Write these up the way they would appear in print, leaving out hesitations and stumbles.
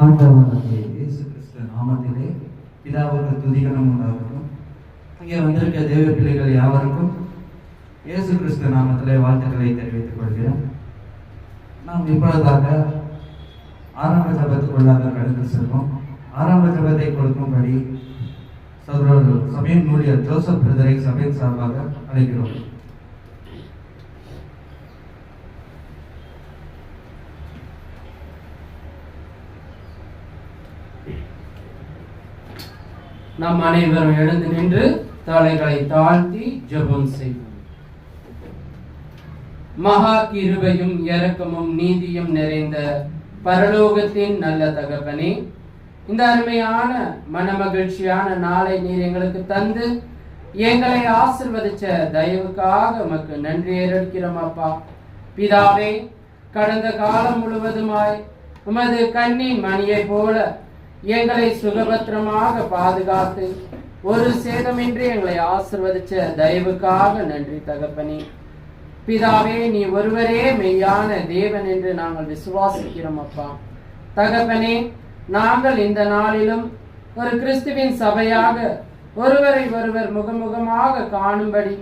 ஆண்டவராகிய இயேசு கிறிஸ்து நாமத்திலே பிதாவுக்கு துதிகரம் உண்டாகட்டும். இங்கே வந்திருக்க தேவ பிள்ளைகள் யாவருக்கும் இயேசு கிறிஸ்து நாமத்திலே வாழ்த்துக்களை தெரிவித்துக் கொள்கிறோம். நாம் இப்பொழுதாக ஆரம்ப ஜபத்துக்குள்ளாக கடந்து செல்வோம். ஆரம்ப ஜபத்தை கொடுக்கும்படி சகோதரர் சபையின் ஊழியர் ஜோசப் பிரதரை சபையின் சார்பாக அழைக்கிறோம். நாம் அனைவரும் எழுந்து நின்று தலைகளை தாழ்த்தி ஜெபம் செய்வோம். மகா கிருபையும் இரக்கமும் நீதியும் நிறைந்த பரலோகத்தின் நல்ல தகப்பனே, இந்த அருமையான மனமகிழ்ச்சியான நாளை நீர் எங்களுக்கு தந்து எங்களை ஆசீர்வதிச்ச தயவுக்காக உமக்கு நன்றி ஏறெடுக்கிறோம் அப்பா. பிதாவே, கடந்த காலம் முழுவதுமாய் உமது கண்ணின் மணியை போல எங்களை சுகபத்திரமாக பாதுகாத்து ஒரு சேதமின்றி எங்களை ஆசீர்வதிச்ச தயவுக்காக நன்றி தகப்பனே. பிதாவே, நீ ஒருவரே மெய்யான தேவன் என்று நாங்கள் விசுவாசிக்கிறோம் அப்பா. தகப்பனே, நாங்கள் இந்த நாளிலும் ஒரு கிறிஸ்துவின் சபையாக ஒருவரை ஒருவர் முகமுகமாக காணும்படி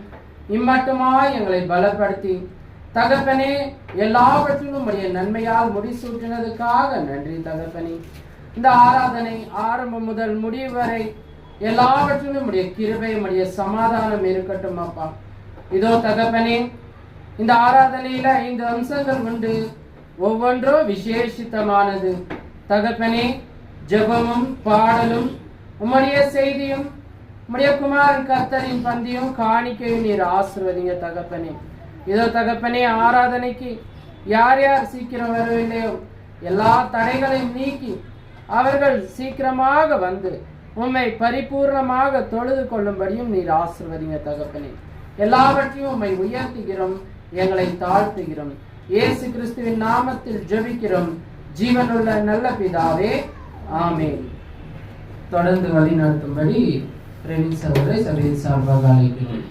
இம்மட்டுமாய் எங்களை பலப்படுத்தி தகப்பனே எல்லாவற்றிலும் உடைய நன்மையால் முடிசூட்டினதுக்காக நன்றி தகப்பனே. இந்த ஆராதனை ஆரம்பம் முதல் முடிவு வரை எல்லாவற்றிலும் உடைய கிருபை உடைய சமாதானம் இருக்கட்டும் அப்பா. இதோ தகப்பனே, இந்த ஆராதனையில 5 அம்சங்கள் உண்டு, ஒவ்வொன்றும் விசேஷித்தமானது தகப்பனே. ஜெபமும் பாடலும் உம்முடைய செய்தியும் உம்முடைய குமாரன் கர்த்தரின் பந்தியும் காணிக்கையும் நீர் ஆசீர்வதிங்க தகப்பனே. இதோ தகப்பனே, ஆராதனைக்கு யார் யார் சீக்கிரம் வரவில்லையோ எல்லா தடைகளையும் நீக்கி அவர்கள் சீக்கிரமாக வந்து உம்மை பரிபூர்ணமாக தொழுது கொள்ளும்படியும் நீர் ஆசீர்வதிங்க தகப்பனே. எல்லாவற்றையும் உம்மை உயர்த்துகிறோம், எங்களை தாழ்த்துகிறோம். இயேசு கிறிஸ்துவின் நாமத்தில் ஜெபிக்கிறோம் ஜீவனுள்ள நல்ல பிதாவே, ஆமென். தொடர்ந்து வழி நடத்தும்படி பிரவீன் சகோதரை சபையின் சார்பாக அழைக்கிறோம்.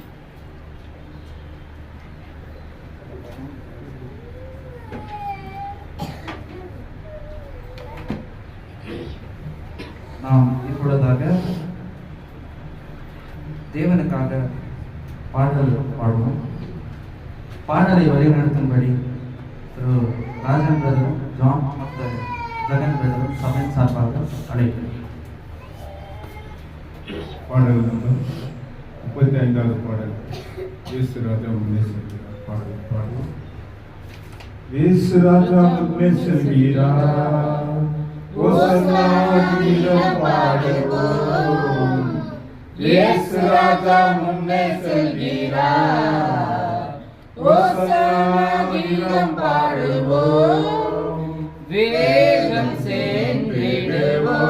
நாம் இப்பொழுதாக தேவனுக்காக பாடல் பாடுவோம். பாடலை வழிநடத்தும்படி திரு ராஜன் பிரதரும் ஜான் மற்றும் ஜெகன் பிரதரும் சபையின் சார்பாக அழைக்கிறோம். பாடல் நம்பர் 35வது பாடல் இயேசு ராஜா முன்னே செல்கிறார். பாடல் பாடுவோம். இயேசு ராஜா முன்னே செல்கிறார், ஓசன்னா கீதம் பாடுவோம். இயேசு ராஜா முன்னே செல்கிறார், ஓசன்னா கீதம் பாடுவோம். வேகம் சென்றிடுவோம்,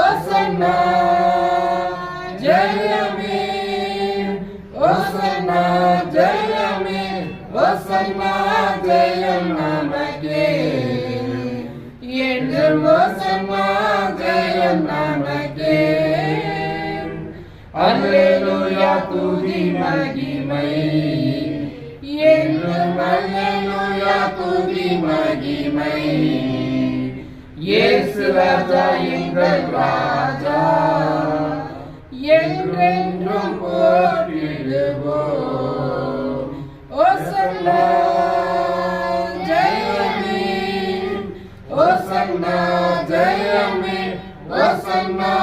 ஓசன்னா ஜெயமே, ஓசன்னா ஜெயமே, ஓசன்னா ஜெயம் நமக்கே என்றும், ஓசன்னா ஜெயம் நமக்கே. அல்லேலூயா துதி மகிமை என்றும், அல்லேலூயா துதி மகிமை. இயேசு ராஜா எங்கள் ராஜா என்றென்றும் போற்றிடுவோம். ஓசன்னா ஜெயமே, ஓசன்னா ஜெயமே, ஓசன்னா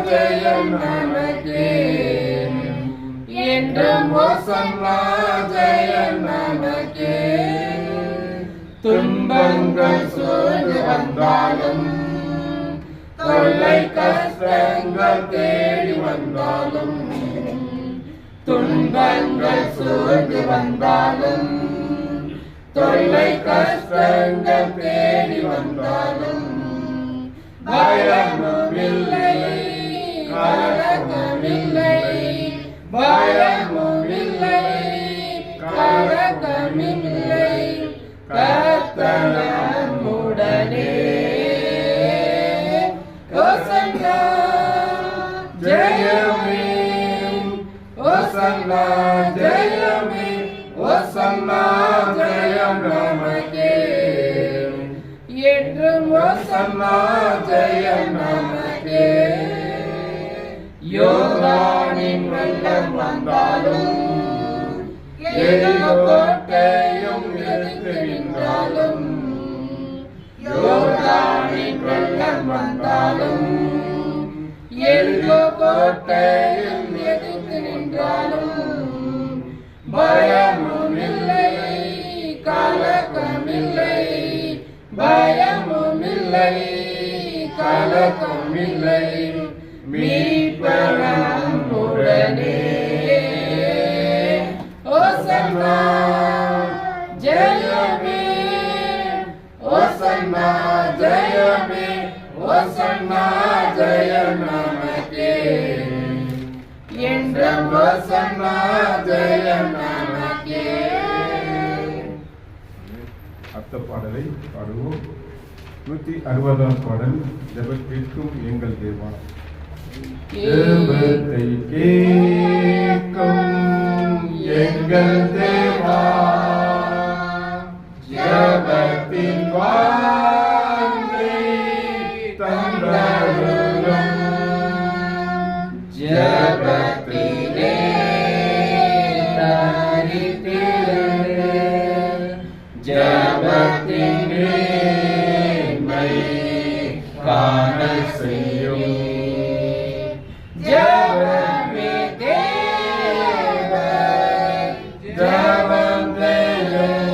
ஜெயம் நமக்கே என்றும், ஓசன்னா ஜெயம் நமக்கே. துன்பங்கள் சூழ்ந்து வந்தாலும், தொல்லை கஷ்டங்கள் தேடி வந்தாலும், துன்பங்கள் சூழ்ந்து வந்தாலும், தொல்லை கஷ்டங்கள் தேடி வந்தாலும், பயமும் இல்லை கலக்கமில்லை, பயமும் இல்லை கலக்கமில்லை, கர்த்தர் நம்முடனே. ஓசன்னா ஜெயமே, ஓசன்னா ஜெயமே, ஓசன்னா ஜெயம் நமக்கே ஓசன்னா ஜெயம் நமக்கே. யோர்தானின் வெள்ளம் வந்தாலும் எரிகோ கோட்டையும் எதிர்த்து நின்றாலும், யோர்தானின் வெள்ளம் வந்தாலும் எரிகோ கோட்டையும் எதிர்த்து நின்றாலும், பயமும் இல்லை கலக்கமில்லை, பயமும் இல்லை கலக்கமில்லை, மீட்பர் நம்முடனே. ஓசன்னா ஜெயமே, ஓசன்னா ஜெயமே, ஓசன்னா ஜெயம் நமக்கே. என்றும் ஓசன்னா ஜெயம் நமக்கே. அடுத்த பாடலை பாடுவோம். 160ஆம் பாடல், ஜெபம் கேட்கும் எங்கள் தேவா. ஜெபத்தை கேட்கும் எங்கள் தேவா, ஜெபத்தின் வாங்கை தந்தருளும், ஜெபத்திலே தரித்திருந்து ஜெபத்தின் மேன்மை காண செய்யும். ஜெபமே தேவன், ஜெபம் தேவன்,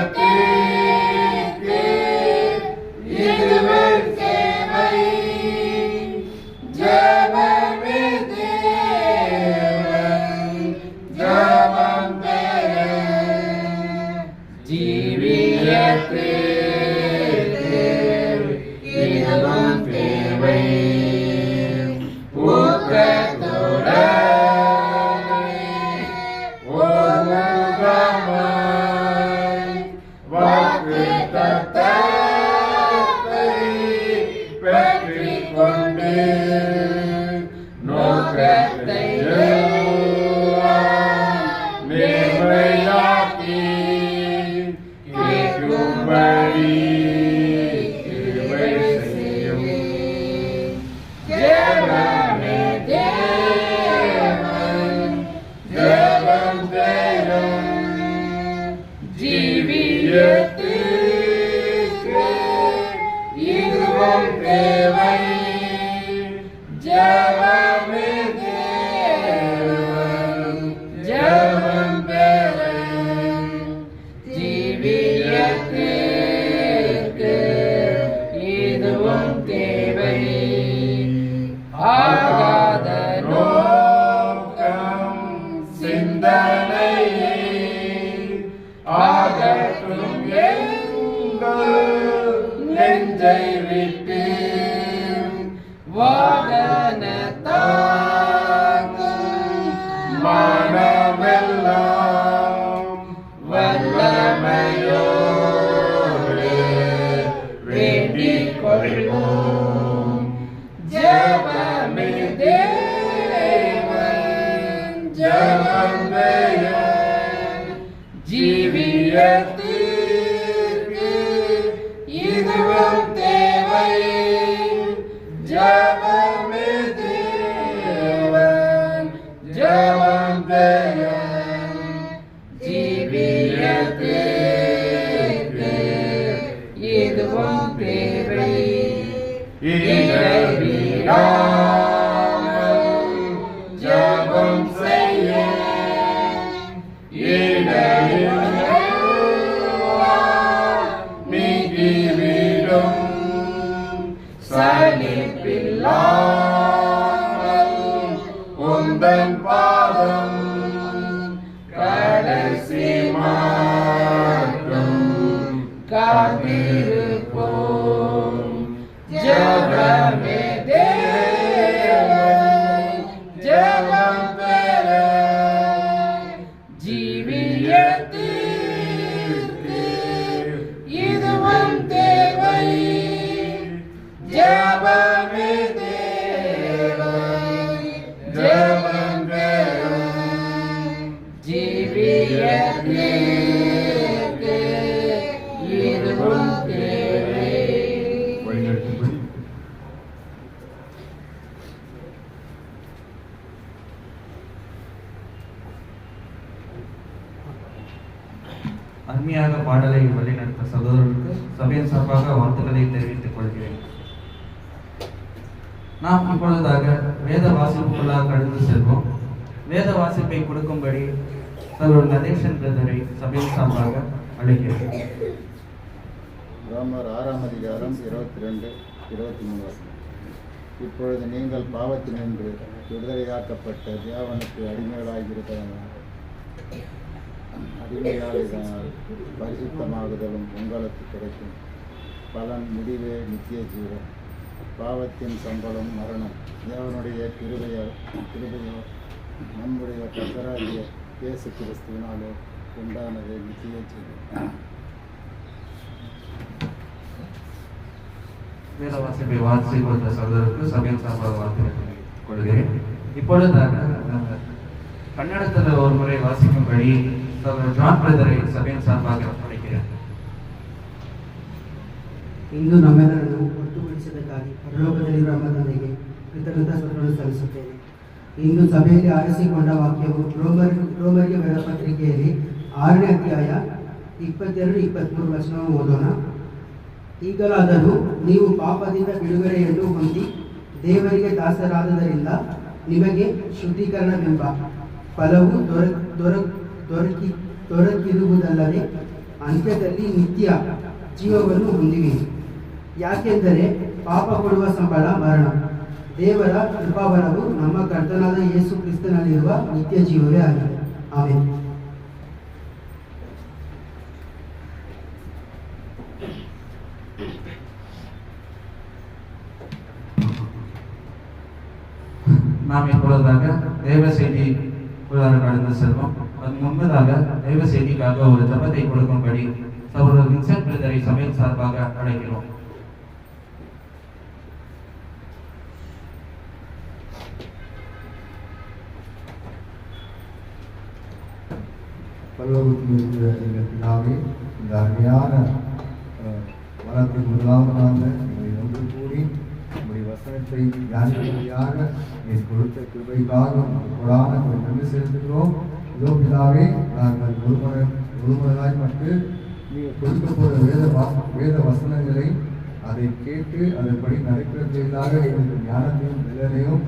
ஜீவியத்திற்கு இதுவே சேவை. ஜெபமே தேவன், ஜெபம் தேவன், ஜீவியத்திற்கு இதுவும் தேவை. ஊக்கத்துடனே ஒருமுகமாய் வாக்குத்தத்தத்தை பெற்றுக் கொண்டு நோக்கத்தை எல்லாம் நேர்மையாக்கி கேட்கும்படி கிருபை செய்யும். ஜெபமே தேவன், ஜெபம் தேவன், ஜீவியத்திற்கு இதுவும் தேவை. ஜெபமே தேவன், ஜெபம் தேவன், ஜீவியத்திற்கு இதுவும் தேவை. ஆகாத நோக்கம் சிந்தனையை ஆகட்டும் எங்கள் நெஞ்சை விட்டு, வாகன தாங்கும் மனமெல்லாம் வல்லமையோடு வேண்டிக் கொள்வோம். ஜெபமே தேவன், ஜெபம் தேவன், ஜீவியத்திற்கு இதுவும் தேவை. ஜெபமே தேவன், ஜெபம் தேவன், ஜீவியத்திற்கு இதுவும் தேவை. இடைவிடாமல் ஜெபம் செய்ய இடையெல்லாம் நீங்கிவிடும். சலிப்பில்லாமல் உந்தன் பாதம் கடைசி மாற்றும் காத்திருப்போம். ஜெபமே தேவன், ஜெபம் தேவன், ஜீவியத்திற்கு இதுவும் தேவை. ஜெபமே தேவன், ஜெபம் தேவன், ஜீவியத்திற்கு அருமையாக பாடலை வழிநடத்த சகோதரர்களுக்கு சபையின் சார்பாக வாழ்த்துக்களை தெரிவித்துக் கொள்கிறேன். நாம் இப்பொழுதாக வேத வாசிப்புக்குள்ளாக கடந்து செல்வோம். வேத வாசிப்பை கொடுக்கும்படி சகோதரர் நதேஷன் பிரதரை சபையின் சார்பாக அழைக்கிறேன். ரோமர் 6ஆம் அதிகாரம் 22, 23 வசனம். இப்பொழுது நீங்கள் பாவத்தினின்று விடுதலையாக்கப்பட்ட தேவனுக்கு அடிமைகளாயிருப்பதனால் பரிசுத்தமாகுதலும் உங்களுக்கு கிடைக்கும். பலன் முடிவே நித்திய ஜீவன். பாவத்தின் சம்பளம் மரணம். தேவனுடைய கிருபையோ நம்முடைய கர்த்தராகிய இயேசு கிறிஸ்துவினாலே உண்டானது நித்திய ஜீவன். வேத வாசிப்பை வாசி கொடுத்த சகோதரருக்கு சபையின் சார்பாக வாழ்த்துக்களை கொள்கிறேன். இப்பொழுதாக கன்னடத்தில் ஒரு முறை வாசிக்கும்படி சகோதரர் ஜான் பிரதரை ಸಭೆಯ ಸಾರ್ವಾಗಿ ಅರ್ಪಣೆಗೆ ಇಂದು ನಮ್ಮೆಲ್ಲರನ್ನು ಒಟ್ಟುಗೂಡಿಸಿದ್ದಕ್ಕಾಗಿ ಪರಲೋಕದಲ್ಲಿರುವ ನಮ್ಮ ತಂದೆಗೆ ಕೃತಜ್ಞತಾ ಸ್ತೋತ್ರವನ್ನು ಸಲ್ಲಿಸುತ್ತೇನೆ. ಇಂದು ಸಭೆಯಲ್ಲಿ ಆರಿಸಿಕೊಂಡ ವಾಕ್ಯವು ರೋಮರಿಗೆ ಬರೆದ ಪತ್ರಿಕೆಯಲ್ಲಿ 6ನೇ ಅಧ್ಯಾಯ 22-23 ವಚನವನ್ನು ಓದೋಣ. ಈಗಲಾದರೂ ನೀವು ಪಾಪದಿಂದ ಬಿಡುಗಡೆಯನ್ನು ಹೊಂದಿ ದೇವರಿಗೆ ದಾಸರಾದದರಿಂದ ನಿಮಗೆ ಶುದ್ಧೀಕರಣವೆಂಬ ಫಲವು ದೊರಕಿರುವುದಲ್ಲದೆ ಅಂತ್ಯದಲ್ಲಿ ನಿತ್ಯ ಜೀವವನ್ನು ಹೊಂದಿವಿ. ಯಾಕೆಂದರೆ ಪಾಪ ಕೊಡುವ ಸಂಬಳ ಮರಣ, ದೇವರ ಕೃಪಾವರವು ನಮ್ಮ ಕರ್ತನಾದ ಯೇಸು ಕ್ರಿಸ್ತನಲ್ಲಿರುವ ನಿತ್ಯ ಜೀವವೇ ಆಗಿದೆ. ಆಮೆನ್. நாம் இப்பொழுதாக தேவ செய்தி கடந்து செல்வோம். அது முன்பதாக தெய்வ செய்திக்காக ஒரு ஜபத்தை கொடுக்கும்படி சகோதரர் வின்சென்ட் பிரதரை சபையின் சார்பாக அழைக்கிறோம். பரலோகத்தில் இருக்கிற எங்கள் பிதாவே, இந்த அருமையான வளத்தின் முதலாவதாக எங்களை ஒன்று கூடி நம்முடைய வசனத்தை தியானிக்கும்படியாக நீர் கொடுத்த கிருபைக்காக கொடான நன்றி செலுத்துகிறோம். இதோ பிதாவே, நாங்கள் ஒருமுறையாய் மட்டும் நீங்கள் கொடுக்க போகிற வேத வசனங்களை அதை கேட்டு அதன்படி நடக்கிறதாக எங்களுக்கு ஞானத்தையும் நிலையையும்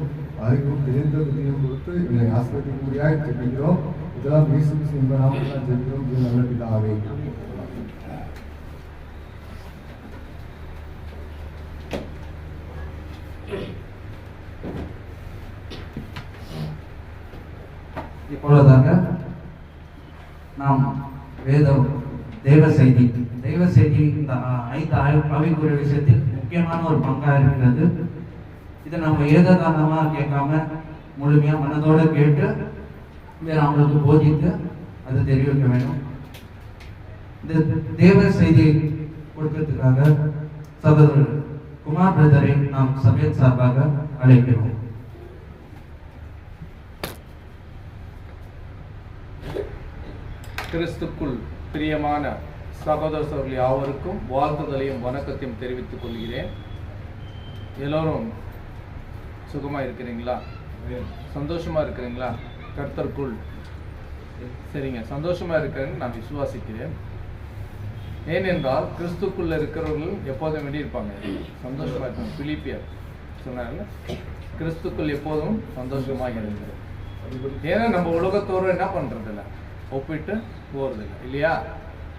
அறிவும் தெரிந்த புத்தியும் கொடுத்து எங்களை ஆசிரியக்கூடியாய் ஜெபிக்கிறோம். இதெல்லாம் இயேசு கிறிஸ்துவின் நாமத்தில் ஜெபிக்கிறோம். இது நல்ல பிதாவே. இப்பொழுதாக நாம் தெய்வ செய்தி இந்த 5 ஆவிக்குரிய விஷயத்தில் முக்கியமான ஒரு பங்கா இருக்கிறது. இதை நம்ம ஏதாதானமா கேட்காம முழுமையா மனதோட கேட்டு வேற அவங்களுக்கு போதித்து அது தெரிவிக்க வேண்டும். இந்த தேவ செய்தியை கொடுக்கறதுக்காக சகோதரர் குமார் பிரதரை நாம் சபையின் சார்பாக அழைக்கிறோம். கிறிஸ்துக்குள் பிரியமான சகோதரர்கள் யாவருக்கும் வாழ்த்துதலையும் வணக்கத்தையும் தெரிவித்துக் கொள்கிறேன். எல்லோரும் சுகமா இருக்கிறீங்களா? சந்தோஷமா இருக்கிறீங்களா? கர்த்தருக்குள் சரிங்க, சந்தோஷமா இருக்கிறேன்னு நான் விசுவாசிக்கிறேன். ஏனென்றால் கிறிஸ்துக்குள்ள இருக்கிறவர்கள் எப்போதும் எப்படி இருப்பாங்க? சந்தோஷமா இருப்பாங்க. பிலிப்பியர் சொன்னாங்க, கிறிஸ்துக்குள் எப்போதும் சந்தோஷமாக இருந்தது. ஏன்னா நம்ம உலகத்தோடு என்ன பண்றது இல்லை, ஒப்பிட்டு போறதில்லை இல்லையா?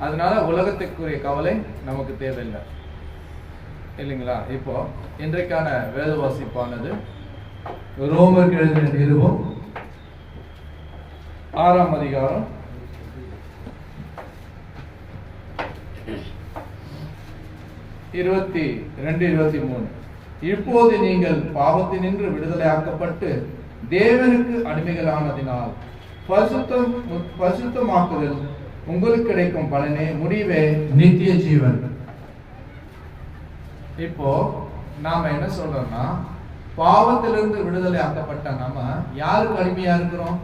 அதனால உலகத்துக்குரிய கவலை நமக்கு தேவையில்லை இல்லைங்களா? இப்போ இன்றைக்கான வேத வாசிப்பானது ரோமர் எழுதின நிருபம் 6ஆம் அதிகாரம் 22-23. இப்போது நீங்கள் பாவத்தினின்று விடுதலையாக்கப்பட்டு தேவனுக்கு அடிமைகளானதினால் பரிசுத்தமாக்குதல் உங்களுக்கு கிடைக்கும் பலனே முடிவே நித்திய ஜீவன். இப்போ நாம என்ன சொல்றோம்னா, பாவத்திலிருந்து விடுதலை ஆக்கப்பட்ட நாம யாருக்கு அடிமையா இருக்கிறோம்?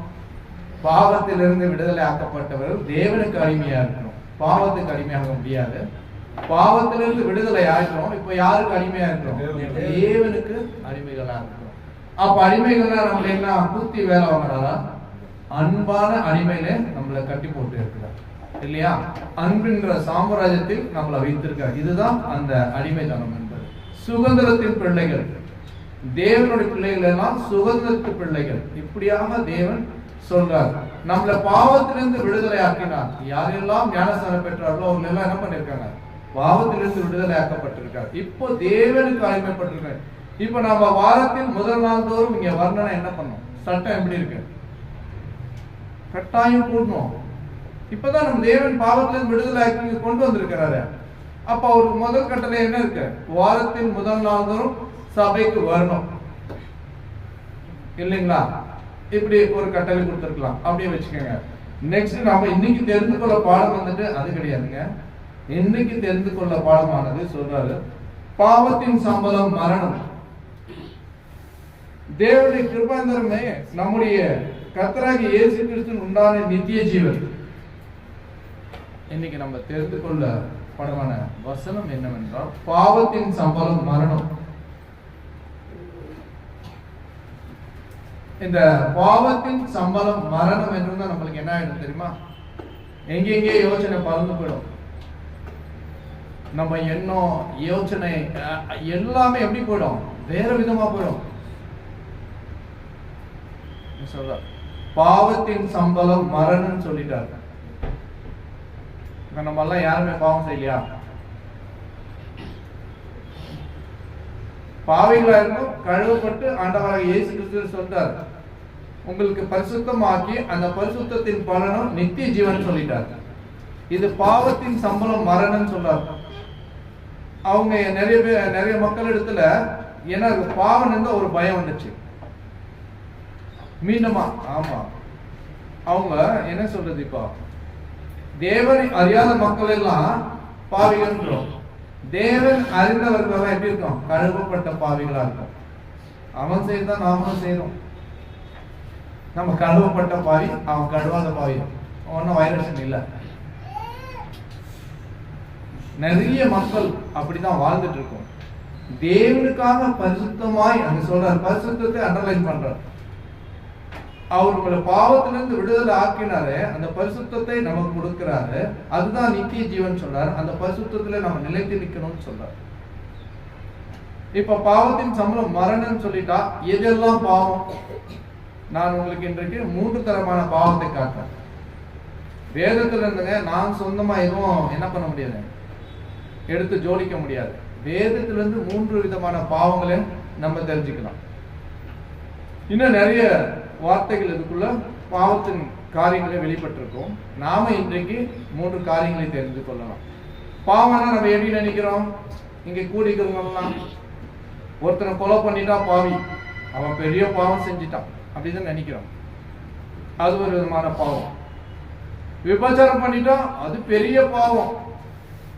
பாவத்திலிருந்து விடுதலை ஆக்கப்பட்டவர்கள் தேவனுக்கு அடிமையா இருக்கிறோம். பாவத்துக்கு அடிமையாக முடியாது. பாவத்திலிருந்து விடுதலை ஆகிறோம். இப்போ யாருக்கு அடிமையா இருக்கிறோம்? தேவனுக்கு அடிமைகளா இருக்கிறோம். அப்ப அடிமைகளா நம்மள என்ன கூத்தி வேலை வாங்குறாரா? அன்பான அடிமையில நம்மளை கட்டி போட்டு இருக்கிறார். இல்லையா? அன்பின்ற சாம்ராஜ்யத்தில் நம்மளை வைத்திருக்கார். இதுதான் அந்த அடிமைத்தனம் என்பது. சுதந்திரத்தின் பிள்ளைகள், தேவனுடைய பிள்ளைகள் எல்லாம் சுதந்திரத்து பிள்ளைகள். இப்படியாக தேவன் சொல்றார். நம்மள பாவத்திலிருந்து விடுதலை ஆக்கினார். யாரெல்லாம் ஞானஸ்நானம் பெற்றார்களோ அவங்க எல்லாம் என்ன பண்ணிருக்காங்க? பாவத்திலிருந்து விடுதலை ஆக்கப்பட்டிருக்கார். இப்போ தேவனுக்கு அடிமைப்பட்டிருக்காங்க. இப்ப நம்ம வாரத்தில் முதல் நாள் தோறும் இங்க வரணும்னா என்ன பண்ணும்? சட்டம் எப்படி இருக்கு? கட்டாயம் கூடணும். இப்பதான் நம்ம தேவன் பாவத்திலிருந்து விடுதலை ஆக்கி கொண்டு வந்திருக்கிறாரு. அப்ப அவருக்கு முதல் கட்டளை என்ன இருக்கு? வாரத்தில் முதல் நாள் தோறும் சபைக்கு வரணும், இல்லைங்களா? இப்படி ஒரு கட்டளை கொடுத்திருக்கலாம். அப்படியே வச்சுக்கோங்க. நெக்ஸ்ட் நாம இன்னைக்கு தெரிந்து கொள்ள பாடம் வந்துட்டு அது கிடையாதுங்க. இன்னைக்கு தெரிந்து கொள்ள பாடமானது சொல்றாரு, பாவத்தின் சம்பளம் மரணம். தேவனுடைய கிருபாந்தரமே நம்முடைய கர்த்தராகிய இயேசு கிறிஸ்துவின் உண்டான நித்திய ஜீவன். இன்னைக்கு நம்ம தெரிந்து கொள்ள படமான வசனம் என்னவென்றால், பாவத்தின் சம்பளம் மரணம். இந்த பாவத்தின் சம்பளம் மரணம் என்று நம்மளுக்கு என்ன ஆயிடும் தெரியுமா? எங்கெங்கே யோசனை பறந்து போயிடும். நம்ம எண்ணம், யோசனை எல்லாமே எப்படி போயிடும்? வேற விதமா போயிடும். சொல்ற பாவத்தின் சம்பளம் மரணம் சொல்லிட்டாரு. நம்ம எல்லாம் யாருமே பாவம் செய்யலையா? பாவிகளா இருக்கும் கழுவப்பட்டு ஆண்டவராக இயேசு கிறிஸ்து சொல்றார், உங்களுக்கு பரிசுத்தமாக்கி அந்த பரிசுத்தத்தின் பலனும் நித்திய ஜீவன் சொல்லிட்டார். இது பாவத்தின் சம்பளம் மரணம் சொல்றார். அவங்க நிறைய மக்கள் இடத்துல ஏன்னா பாவம் இருந்த ஒரு பயம் வந்துச்சு. மீண்டுமா ஆமா அவங்க என்ன சொல்றது, இப்போ தேவனை அறியாத மக்கள் எல்லாம் பாவிகள். தேவன் அறிந்தவர்கள் எப்படி இருக்கும்? கழுவப்பட்ட பாவிகளா இருக்கும். அவன் செய்தான் நாமளும் செய்யறோம். நம்ம கழுவப்பட்ட பாவி, அவன் கழுவாத பாவி, ஒன்னும் வைரஸ் இல்லை. நிறைய மக்கள் அப்படிதான் வாழ்ந்துட்டு இருக்கோம். தேவனுக்காக பரிசுத்தமாய் அங்க சொல்றாரு, பரிசுத்தத்தை அண்டர்லைன் பண்றார். அவர் உங்களை பாவத்திலிருந்து விடுதலை ஆக்கினாரு, அந்த பரிசுத்தத்தை நமக்கு கொடுக்கிறாரு. அதுதான் நித்திய ஜீவன் சொல்றாரு. அந்த பரிசுத்தத்துல நம்ம நிலைத்து நிக்கணும்னு சொல்றாரு. இப்ப பாவத்தின் சம்பளம் மரணம் சொல்லிட்டா எதெல்லாம் பாவம்? நான் உங்களுக்கு இன்றைக்கு 3 தரமான பாவத்தை காட்டுறேன். வேதத்துல இருந்துங்க நான் சொந்தமா எதுவும் என்ன பண்ண முடியாது, எடுத்து ஜோடிக்க முடியாது. வேதத்துல இருந்து 3 விதமான பாவங்களை நம்ம தெரிஞ்சுக்கலாம். இன்னும் நிறைய வார்த்தைகள் இதுக்குள்ள பாவத்தின் காரியங்களை வெளிப்பட்டிருக்கும். நாம இன்றைக்கு 3 காரியங்களை தெரிந்து கொள்ளலாம். பாவம்னா நம்ம எப்படி நினைக்கிறோம்? இங்க கூடிக்கிறவங்கலாம் ஒருத்தனை கொலை பண்ணிட்டா பாவி, அவன் பெரிய பாவம் செஞ்சிட்டான் அப்படிதான் நினைக்கிறோம். அது ஒரு விதமான பாவம். விபச்சாரம் பண்ணிட்டா அது பெரிய பாவம்,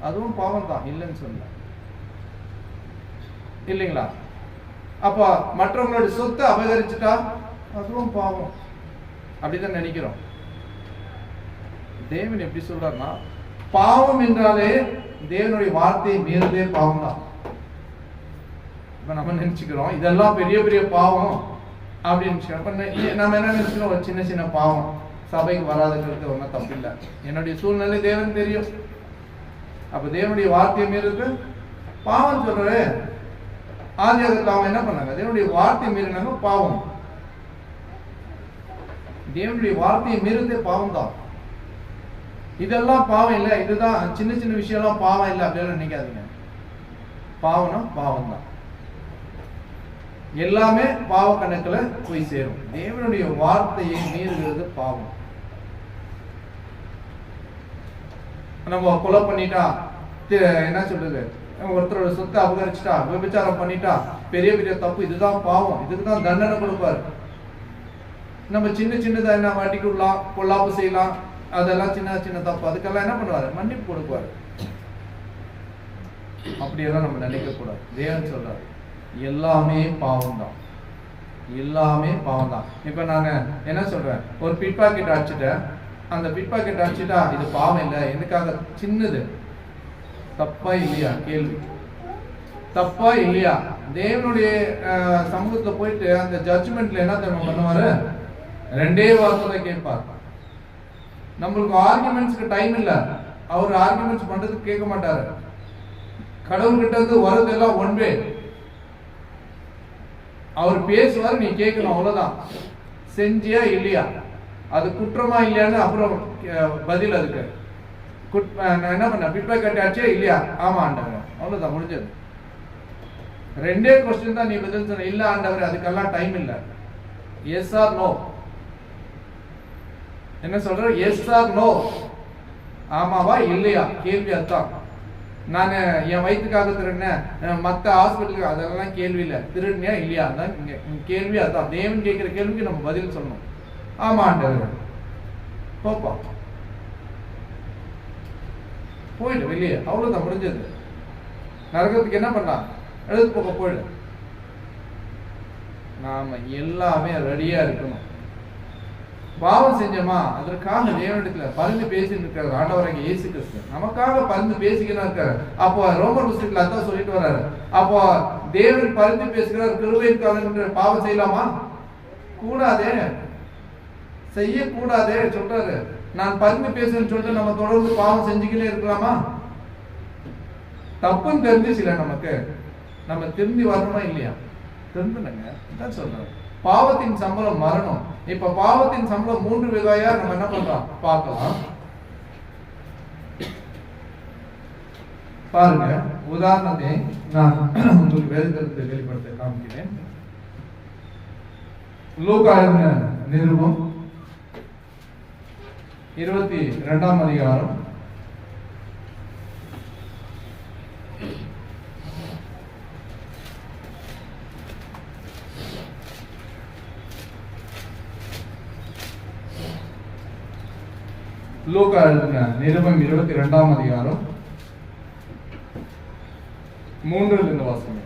அதுவும் பாவம் தான், இல்லைன்னு சொல்ல, இல்லைங்களா? அப்ப மற்றவங்களோட சொத்தை அபகரிச்சுட்டா அதுவும் பாவம், அப்படிதான் நினைக்கிறோம். தேவன் எப்படி சொல்றாருன்னா, பாவம் என்றாலே தேவனுடைய வார்த்தையை மீறதே பாவம் தான். இப்ப நம்ம நினைச்சுக்கிறோம் இதெல்லாம் பெரிய பெரிய பாவம் அப்படின்னு. நம்ம என்ன நினைச்சுக்கிறோம், ஒரு சின்ன சின்ன பாவம், சபைக்கு வராதுங்கிறது ஒன்றும் தப்பு இல்லை. என்னுடைய சூழ்நிலை தேவன் தெரியும். அப்ப தேவனுடைய வார்த்தையை மீறது பாவம் சொல்றே. ஆதியாகத்துல அவன் என்ன பண்ணாங்க? தேவனுடைய வார்த்தையை மீறினாங்க, பாவம். தேவனுடைய வார்த்தையை மீறதே பாவம் தான். இதெல்லாம் பாவம் இல்லை, இதுதான் சின்ன சின்ன விஷயம் எல்லாம் பாவம் இல்லை அப்படின்னு நினைக்காதீங்க. பாவம்னா பாவம் தான். எல்லாமே பாவ கணக்குல போய் சேரும். தேவனுடைய வார்த்தையை மீறுகிறது பாவம். நம்ம கொலை பண்ணிட்டா, என்ன சொல்றது, ஒருத்தரோட சொத்தை அபகரிச்சுட்டா, விபச்சாரம் பண்ணிட்டா பெரிய பெரிய தப்பு, இதுதான் பாவம், இதுக்குதான் தண்டனை கொடுப்பாரு. நம்ம சின்ன சின்னதா என்ன வாட்டிக்கலாம், பொல்லாப்பு செய்யலாம், அதெல்லாம் சின்ன சின்ன தப்பு, அதுக்கெல்லாம் என்ன பண்ணுவாரு? மன்னிப்பு கொடுப்பாரு. அப்படியெல்லாம் நம்ம நினைக்க கூடாது. தேவன் சொல்றாரு எல்லாமே பாவம் தான், எல்லாமே பாவம் தான். இப்ப நாங்க என்ன சொல்றேன், ஒரு பிட் பாக்கெட் அடிச்சுட்டேன், அந்த பிட் பாக்கெட் அடிச்சுட்டா இது பாவம் இல்லை, எனக்காக சின்னது, தப்பா இல்லையா? கேள்வி, தப்பா இல்லையா? தேவனுடைய சமூகத்துல போயிட்டு அந்த ஜட்ஜ்மெண்ட்ல என்ன தெரியுமா பண்ணுவாரு? 2 வார்த்தை கேட்பார். நம்மளுக்கு ஆர்குமெண்ட்ஸ்க்கு டைம் இல்ல. அவர் ஆர்குமெண்ட்ஸ் பண்றதுக்கு கேட்க மாட்டாரு. கடவுள்கிட்ட இருந்து வரதெல்லாம் ஒன் வே. அவர் பேசுவார், நீ கேட்கணும், அவ்வளவுதான். செஞ்சியா இல்லையா, அது குற்றமா இல்லையான்னு அப்புறம் பதில். அதுக்கு நான் என்ன பண்ண, பிப்பை கட்டாச்சே இல்லையா, ஆமா ஆண்டவர், அவ்வளவுதான், முடிஞ்சது. ரெண்டே கொஸ்டின் தான் நீ பதில் சொன்ன. இல்ல ஆண்டவர், அதுக்கெல்லாம் டைம் இல்ல. Yes or no. என்ன சொல்ற, எஸ் ஆர் நோ, ஆமாவா இல்லையா, கேள்வி அதான். நான் என் வயிற்றுக்காக திருடினேன், மற்ற ஹாஸ்பிட்டலுக்கு, அதெல்லாம் கேள்வி இல்லை. திருடினியா இல்லையா, அதான் கேள்வி. அதான் தேவன் கேட்கிற கேள்விக்கு நம்ம பதில் சொல்லணும். ஆமா ஆண்டவர், போப்பா, போயிடு வெளியே, அவ்வளவுதான், முடிஞ்சது. நரகத்துக்கு என்ன பண்ணா, எழுது போக போயிடு. நாம எல்லாமே ரெடியா இருக்கணும். பாவம் செஞ்சோமா, அதற்காக தேவனிடத்துல பரிந்து பேசிட்டு இருக்காரு ஆண்டவராகிய இயேசு கிறிஸ்து. நமக்காக பரிந்து பேசிக்கணும் இருக்காரு. அப்போ ரோமர் புத்தகத்துல அதான் சொல்லிட்டு வர்றாரு. அப்போ தேவன் பரிந்து பேசுகிறார், கிருபையின் காரணம் பாவம் செய்யலாமா, கூடாதே, செய்யக்கூடாதே சொல்றாரு. நான் பரிந்து பேசுன்னு சொல்லிட்டு நம்ம தொடர்ந்து பாவம் செஞ்சுக்கிட்டே இருக்கலாமா? தப்புன்னு தெரிஞ்சிச்சுல நமக்கு, நம்ம திரும்பி வரணுமா இல்லையா? திரும்பணுங்க, தான் சொல்றேன். பாவத்தின் சம்பளம் மரணம். இப்ப பாவத்தின் சம்பளம் 3 வகையா நம்ம என்ன பண்றோம் பார்க்கலாம். பாருங்க, உதாரணத்தை நான் உங்களுக்கு வேதத்திலிருந்து வெளிப்படுத்த காமிக்கிறேன். லூக்கா எழுதின நிருபம் 22ஆம் அதிகாரம் 22ஆம் அதிகாரம் 3 வாசகம்.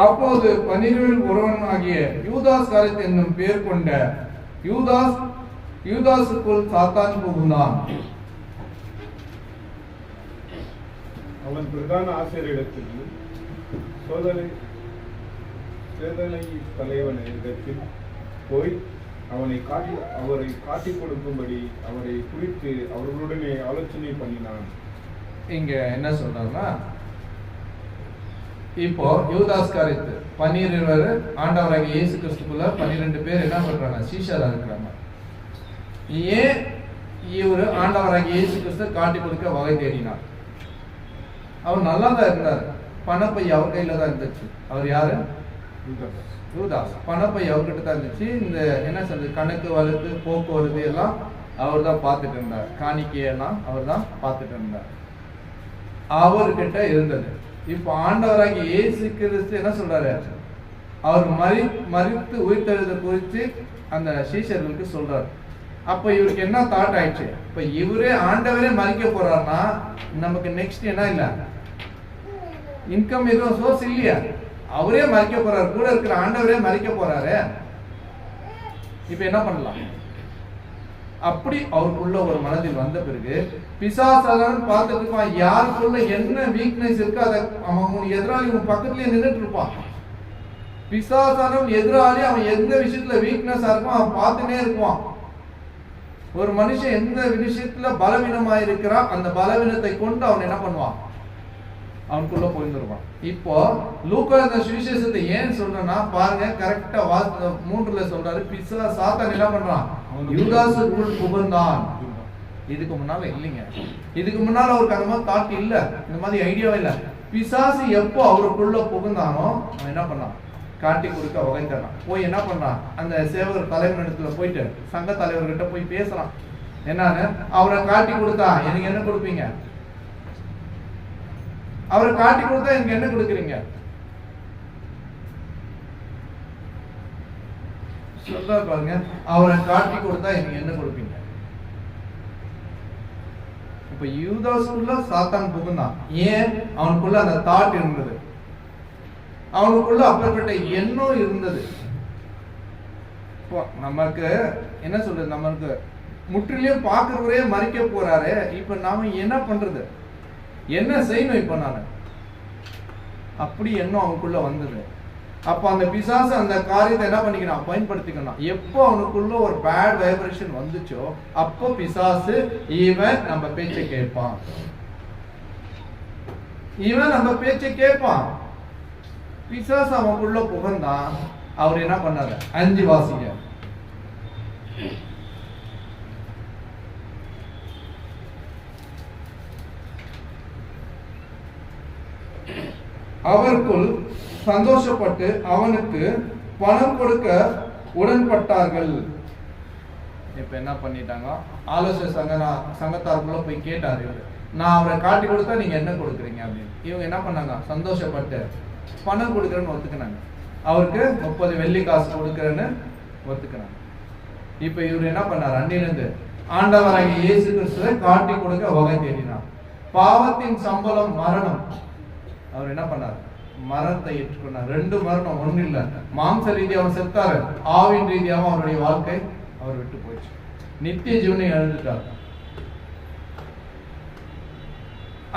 அப்போது 12 ஒருவனாகிய யூதாஸ் காரியத் என்னும் பெயர் கொண்ட யூதாசுக்குள் சாத்தான் புகுந்தான். அவன் பிரதான ஆசிரியரிடத்தில் சோதனை தலைவனிடத்தில் போய் அவரை காட்டிக் கொடுக்கும்படி அவரை குறித்து அவர்களுடனே ஆலோசனை பண்ணினான். இங்க என்ன சொல்றாங்கன்னா, இப்போ யூதாஸ் காரியத்து 12 ஆண்டவராகிய இயேசு கிறிஸ்துக்குள்ள 12 பேர் என்ன பண்றாங்க, சீஷரா இருக்கிறாங்க. ஏன் இவரு ஆண்டவராகிய இயேசு கிறிஸ்து காட்டி கொடுக்க வகை தேடினார்? அவர் நல்லா தான் இருந்தார், பணப்பை அவர் கையில தான் இருந்துச்சு. அவர் யாரு, யூதாஸ். பணப்பை அவர்கிட்ட தான் இருந்துச்சு. இந்த என்ன சொல்றது, கணக்கு வழக்கு போக்குவரத்து எல்லாம் அவர் தான் பார்த்துட்டு இருந்தார், காணிக்கையெல்லாம் அவர் தான் பார்த்துட்டு இருந்தார், அவர்கிட்ட இருந்தது. இப்ப ஆண்டவராகிய இயேசு கிறிஸ்து என்ன சொல்றாரு, அவர் மரித்து உயிர்த்தெழுத குறித்து அந்த சீஷர்களுக்கு சொல்றாரு. அப்ப இவருக்கு என்ன தாட் ஆயிடுச்சு, இப்ப இவரே ஆண்டவரே மறிக்க போறாருன்னா நமக்கு நெக்ஸ்ட் என்ன இல்ல, இன்கம் எதுவும் சோர்ஸ் இல்லையா, அவரே மறிக்க போறாரு, கூட இருக்கிற ஆண்டவரே மறிக்க போறாரு, இப்ப என்ன பண்ணலாம்? அப்படி அவருக்குள்ள ஒரு மனதில் வந்த பிறகு பிசாசாதான் பார்த்துட்டு இருப்பான், யாருக்குள்ள என்ன வீக்னஸ் இருக்கு அதை அவன் எதிராளி உன் பக்கத்துலயே நின்றுட்டு இருப்பான். பிசாசானவன் எதிராளி அவன் எந்த விஷயத்துல வீக்னஸா இருக்கும் அவன் பார்த்துனே இருப்பான். ஒரு மனுஷன் எந்த விஷயத்துல பலவீனமா இருக்கிறான் அந்த பலவீனத்தை கொண்டு அவன் என்ன பண்ணுவான், அவனுக்குள்ள போயிருந்துருவான். இப்போ லூக்கா இந்த சுவிசேஷத்தை ஏன் சொல்றேன்னா பாருங்க, கரெக்டா 3 சொல்றாரு, சாத்தான் என்ன பண்றான், யூதாசுக்குள் புகுந்தான். இதுக்கு முன்னால இல்லைங்க, இதுக்கு முன்னால அவருக்கு அந்த மாதிரி தாட் இல்ல, இந்த மாதிரி ஐடியாவே இல்ல. பிசாசு எப்போ அவருக்குள்ள புகுந்தானோ அவன் என்ன பண்ணான், காட்டி கொடுக்க வகை தரான். போய் என்ன பண்றான், அந்த சேவகர் தலைவர் இடத்துல போயிட்டு சங்க தலைவர்கிட்ட போய் பேசுறான். என்னன்னு, அவரை காட்டி கொடுத்தா எனக்கு என்ன கொடுப்பீங்க, அவரை காட்டி கொடுத்தா எனக்கு என்ன கொடுக்குறீங்க சொல்ற பாருங்க, அவரை காட்டி கொடுத்தா எனக்கு என்ன கொடுப்பீங்க. இப்ப யூதாசுக்குள்ள சாத்தான் புகுந்தான். ஏன், அவனுக்குள்ள அந்த தாட் இருந்தது, அவனுக்குள்ள அப்படிப்பட்ட எண்ணம் இருந்தது. நமக்கு என்ன சொல்றது, நமக்கு முற்றிலும் பார்க்கிறவரே மறிக்க போறாரு, இப்ப நாம என்ன பண்றது, என்ன செய்யணும் இப்ப நான், அப்படி எண்ணம் அவனுக்குள்ள வந்தது. அப்ப அந்த பிசாசு அந்த காரியத்தை என்ன பண்ணிக்கணும், பயன்படுத்திக்கணும். எப்போ அவனுக்குள்ள ஒரு பேட் வைப்ரேஷன் வந்துச்சோ அப்போ பிசாசு இவன் நம்ம பேச்சை கேட்பான், இவன் நம்ம பேச்சை கேட்பான். பிசாசு அவனுக்குள்ள புகழ்ந்தான். அவர் என்ன பண்ணாரு, 5 வாசிங்க. அவருக்குள் சந்தோஷப்பட்டு அவனுக்கு பணம் கொடுக்க உடன்பட்டார்கள். இப்ப என்ன பண்ணிட்டாங்க, ஆலோசனை சங்கத்தாருக்குள்ள போய் கேட்டாரு இவரு, நான் அவரை காட்டி கொடுத்தா நீங்க என்ன கொடுக்குறீங்க அப்படின்னு. இவங்க என்ன பண்ணாங்க, சந்தோஷப்பட்டு பணம் கொடுக்குறேன்னு ஒத்துக்கினாங்க. அவருக்கு 30 வெள்ளி காசு கொடுக்குறேன்னு ஒத்துக்கினாங்க. இப்ப இவர் என்ன பண்ணாரு, அன்னிலிருந்து ஆண்டவராகிய இயேசு கிறிஸ்துவை காட்டி கொடுக்க வகை தேடினார். பாவத்தின் சம்பளம் மரணம். அவர் என்ன பண்ணார், மரணத்தை ஏற்றுக்கொண்டார். 2 மரணம், ஒண்ணு இல்ல. மாம்ச ரீதியாக அவன் செத்தாரு, ஆவின் ரீதியாக அவருடைய வாழ்க்கை அவர் விட்டு போயிடுச்சு. நித்திய ஜீவனை எழுந்துட்டார்.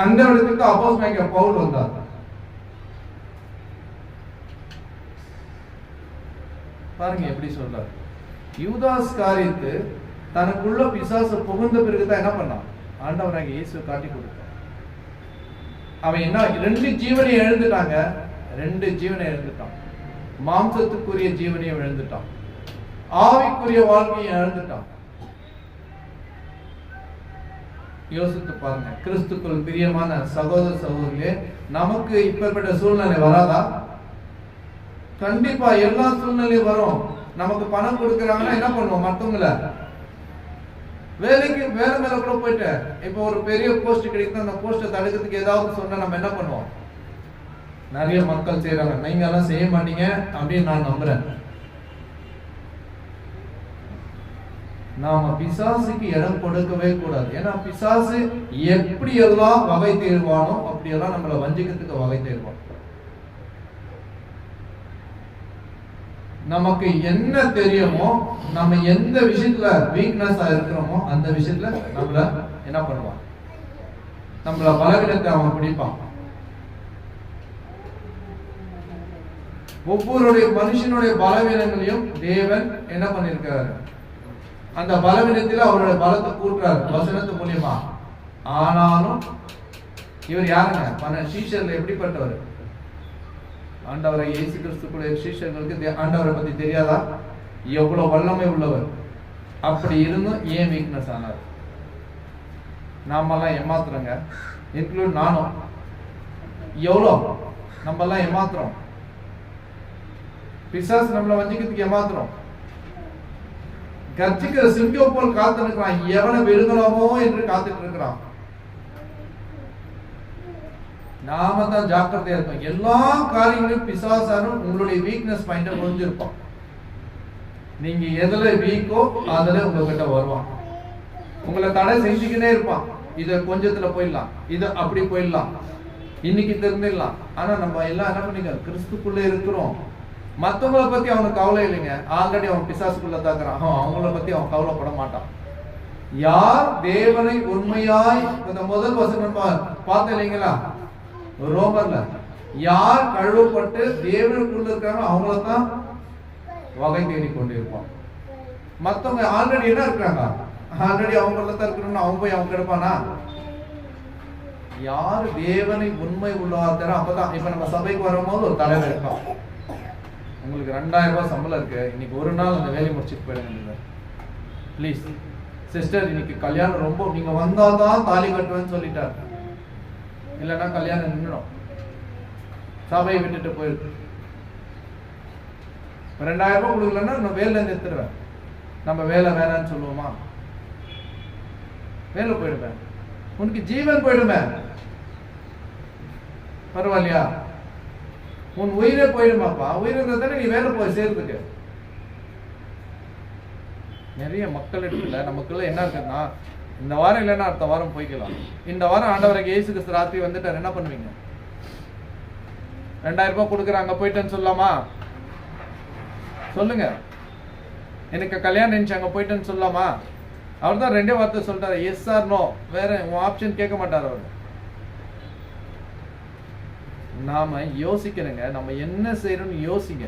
அந்த இடத்துக்கு அப்போஸ்தலனாகிய பவுல் வந்தார். பாருங்க எப்படி சொல்றார். யூதாஸ் காரியத்து தனக்குள்ள பிசாசு புகுந்த பிறகுதான் என்ன பண்ணான், ஆண்டவராகிய இயேசு காட்டி கொடுத்தார். அவன் என்ன, 2 ஜீவனை எழுந்துட்டாங்க, 2 ஜீவனை எழுந்துட்டான். மாம்சத்துக்குரிய ஜீவனையும் எழுந்துட்டான், ஆவிக்குரிய வாழ்க்கையும் எழுந்துட்டான். யோசித்து பாருங்க. கிறிஸ்துக்குள் பிரியமான சகோதர சகோதரிகளே, நமக்கு இப்பேற்பட்ட சூழ்நிலை வராதா? கண்டிப்பா எல்லா சூழ்நிலையும் வரும். நமக்கு பணம் கொடுக்கறாங்கன்னா என்ன பண்ணுவோம், மத்தவங்கள வேலைக்கு வேலை மேல கூட போயிட்டு இப்போ ஒரு பெரிய போஸ்ட் கிடைக்கும், அந்த போஸ்ட்டை தடுக்கிறதுக்கு ஏதாவது சொன்னா நம்ம என்ன பண்ணுவோம், நிறைய மக்கள் செய்யறாங்க, நீங்க எல்லாம் செய்ய மாட்டீங்க அப்படின்னு நான் நம்புறேன். நாம பிசாசுக்கு இடம் கொடுக்கவே கூடாது. ஏன்னா பிசாசு எப்படி எல்லாம் வகை தேர்வானோ அப்படியெல்லாம் நம்மளை வஞ்சிக்கிறதுக்கு வகை தேர்வான். நமக்கு என்ன தெரியுமோ, நம்ம எந்த விஷயத்துல வீக்னஸா இருக்கிறோமோ அந்த விஷயத்துல நம்மள என்ன பண்ணுவான், நம்மள பலவீனத்தை அவன் பிடிப்பான். ஒவ்வொருடைய மனுஷனுடைய பலவீனங்களையும் தேவன் என்ன பண்ணிருக்காரு, அந்த பலவீனத்தில் அவருடைய பலத்தை கூட்டுறாரு வசனத்து மூலியமா. ஆனாலும் இவர் யாருங்க, சீஷர்ல எப்படிப்பட்டவர், ஆண்டவரை இயேசு கிறிஸ்துக்குள்ள சீஷர்களுக்கு ஆண்டவரை பத்தி தெரியாதா, எவ்வளவு வல்லமை உள்ளவர். அப்படி இருந்தும் ஏன் வீக்னஸ் ஆனார்? நாமெல்லாம் ஏமாத்துறோங்க, இன்க்ளூட் நானும். எவ்வளோ நம்ம எல்லாம் ஏமாத்துறோம், பிசாசு நம்மளை வஞ்சிக்கிறதுக்கு ஏமாத்துறோம். கர்ச்சிக்கிற சிங்கம் போல் காத்து இருக்கிறான், எவனை விழுங்கலாமோ என்று காத்துட்டு இருக்கிறான். நாம தான் ஜாக்கிரதையா இருக்கோம். எல்லா காரியங்களும் பிசாசானும் உங்களுடைய வீக்னஸ் பாயிண்ட புரிஞ்சிருப்பான். நீங்க எதுல வீக்கோ அதுல உங்ககிட்ட வருவான், உங்களை தடை செஞ்சுக்கினே இருப்பான். இத கொஞ்சத்துல போயிடலாம், இது அப்படி போயிடலாம், இன்னைக்கு தெரிஞ்சிடலாம். ஆனா நம்ம எல்லாம் என்ன பண்ணிக்க, கிறிஸ்துக்குள்ள இருக்கிறோம். மற்றவங்களை பத்தி அவனுக்கு கவலை இல்லைங்க, ஆல்ரெடி அவன் பிசாசுக்குள்ள தாக்குறான். அவங்கள பத்தி அவன் கவலைப்பட மாட்டான். யார் தேவனை உண்மையாய், இந்த முதல் வசனம் பார்த்த இல்லைங்களா ரோமர்ல, யார் கழுவப்பட்டு தேவனுக்குள்ள இருக்காங்க அவங்கள தான் வகை தேடி கொண்டு இருப்பான். மத்தவங்க ஆல்ரெடி என்ன இருக்காங்க, ஆல்ரெடி அவங்கள தான் இருக்கணும்னு அவன் போய் அவன் கிடப்பானா? யார் தேவனை உண்மை உள்ளார் அப்பதான். இப்ப நம்ம சபைக்கு வரும்போது ஒரு தலைவர் இருப்பான், உங்களுக்கு 2000 ரூபாய் சம்பளம் இருக்கு, இன்னைக்கு ஒரு நாள் அந்த வேலையை முடிச்சுட்டு போயிடுங்க ப்ளீஸ் சிஸ்டர், இன்னைக்கு கல்யாணம் ரொம்ப, நீங்க வந்தாதான் தாலி கட்டுவேன்னு சொல்லிட்டாரு, இல்லைன்னா கல்யாணம் நின்றுடும், சபையை விட்டுட்டு போயிருக்கு. 2000 ரூபாய் கொடுக்கலன்னா நான் வேலை நிறுத்துருவேன். நம்ம வேலை வேணான்னு சொல்லுவோமா? வேலை போயிடுவேன், உனக்கு ஜீவன் போயிடுமே, பரவாயில்லையா? உன் உயிரே போயிடுமாப்பா, உயிர் இருந்தா நீ வேலை போய் சேர்த்துக்க. நிறைய மக்கள் இருக்குல்ல, நமக்குள்ள என்ன இருக்குன்னா, இந்த வாரம் இல்லைன்னா அடுத்த வாரம் போய்க்கலாம். இந்த வாரம் ஆண்டவருக்கு இயேசு கிறிஸ்து ராத்திரி வந்துட்டார், என்ன பண்ணுவீங்க? 2000 ரூபாய் கொடுக்குறாங்க, போயிட்டேன்னு சொல்லலாமா? சொல்லுங்க. எனக்கு கல்யாணம் இருந்துச்சு, அங்க போயிட்டேன்னு சொல்லலாமா? அவர் தான் 2 வார்த்தை சொல்லிட்டாரு, எஸ் ஆர் நோ, வேற ஆப்ஷன் கேட்க மாட்டார் அவர். நாம யோசிக்கணுங்க. நம்ம என்ன செய்யணும்னு யோசிங்க.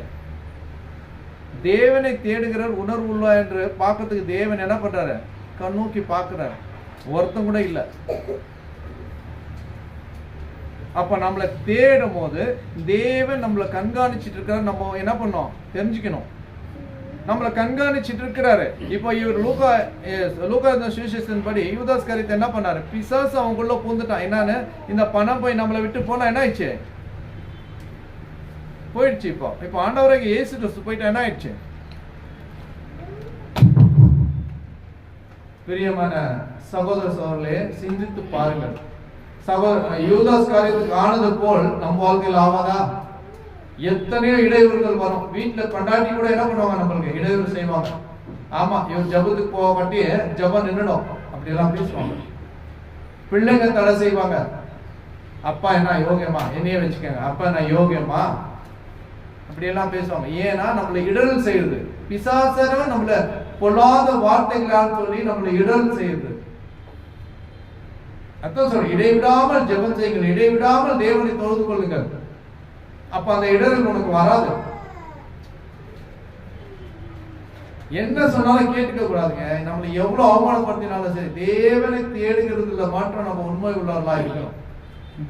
தேவனை தேடுகிற உணர்வு உள்ள என்று பார்க்கறதுக்கு தேவன் என்ன பண்றாரு? கண்ணோக்கி பார்க்கிறாரு. ஒருத்தம் கூட இல்ல. அப்ப நம்மளை தேடும் போது தேவன் நம்மளை கண்காணிச்சிட்டு இருக்கிறார். நம்ம என்ன பண்ணோம்? தெரிஞ்சுக்கணும். நம்மளை கண்காணிச்சிட்டு இருக்கிறாரு. இப்போ இவர் லூக்கா சுவிசேஷத்தின் படி யூதாஸ் காரியத்தை என்ன பண்ணாரு? பிசாசு அவங்களுக்குள்ள பூந்துட்டான். என்னன்னு? இந்த பணம் போய் நம்மளை விட்டு போனா என்ன ஆயிடுச்சு? போயிடுச்சு. இப்போ ஆண்டவராகிய இயேசு கிறிஸ்து போயிட்டா என்ன ஆயிடுச்சு? பிரியமான சகோதர சகோதரர்களே, சிந்தித்து பாருங்கள். யூதாஸ் காரியத்துக்கு ஆனது போல் நம் வாழ்க்கையில் ஆவாதா? எத்தனையோ இடையூறுகள் வரும். வீட்டுல கொண்டாடி கூட என்ன பண்ணுவாங்க? நம்மளுக்கு இடையூறு செய்வாங்க. ஆமா, இவன் ஜபத்துக்கு போக மாட்டி ஜபம் நின்றுடும், அப்படி எல்லாம் பேசுவாங்க. பிள்ளைங்க தடை செய்வாங்க. அப்பா என்ன யோகியமா, என்னையே வச்சுக்கோங்க, அப்பா என்ன யோகியமா, அப்படி எல்லாம் பேசுவாங்க. ஏன்னா நம்மள இடரல் செய்யுது. பிசாசனம் நம்மள பொல்லாத வார்த்தைகளால் சொல்லி நம்மள இடரல் செய்யுது. அதான் சொல்ற, இடைவிடாமல் ஜெபம் செய்யுங்கள், இடைவிடாமல் தேவனை தொழுது கொள்ளுங்கள். அப்ப அந்த இடரல் உனக்கு வராது. என்ன சொன்னாலும் கேட்டுக்க கூடாதுங்க. நம்மளை எவ்வளவு அவமானப்படுத்தினாலும் சரி, தேவனை தேடுகிறதுல மாற்றம் நம்ம உண்மை உள்ளவர்களா இருக்கணும்.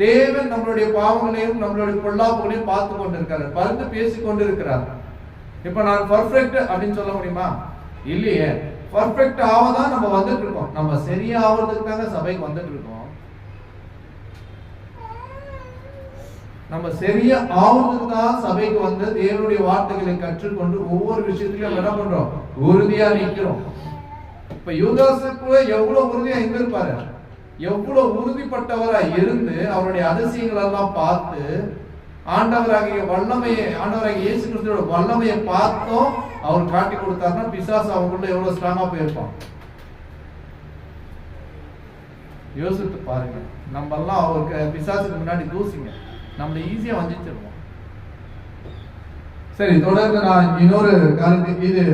தேவன் நம்மளுடைய பாவங்களையும் நம்மளுடைய பொல்லாப்புகளையும் பார்த்து கொண்டிருக்கிறார், பரிந்து பேசிக் கொண்டிருக்கிறார். இப்ப நான் பர்ஃபெக்ட் அப்படின்னு சொல்ல முடியுமா? இல்லையே. பர்ஃபெக்ட் ஆவதான் நம்ம வந்துட்டு இருக்கோம். நம்ம சரியா ஆவறதுக்கு தாங்க சபைக்கு வந்துட்டு இருக்கோம். நம்ம சரியா ஆவறதுக்கு தான் சபைக்கு வந்து தேவனுடைய வார்த்தைகளை கற்றுக்கொண்டு ஒவ்வொரு விஷயத்திலும் என்ன பண்றோம்? உறுதியா நிற்கிறோம். இப்ப யூதாசுக்கு எவ்வளவு உறுதியா இருந்திருப்பாரு, எவ்வளவு உறுதிப்பட்டவரா இருந்து அவருடைய அதிசயங்கள் எல்லாம் பார்த்து ஆண்டவராகிய வல்லமையை, ஆண்டவராகிய இயேசு கிறிஸ்துவோட வல்லமையை பார்த்தோம் அவர் காட்டி கொடுத்தாருன்னா பிசாசு அவங்களுக்குள்ள எவ்வளவு ஸ்ட்ராங்கா போயிருப்பான். யோசித்து பாருங்க. நம்ம எல்லாம் அவருக்கு பிசாசுக்கு முன்னாடி தூசிங்க, நம்மள ஈஸியா வஞ்சிச்சிருவோம். சரி, தொடர்ந்து நான் இன்னொரு காரியத்துக்கு, இது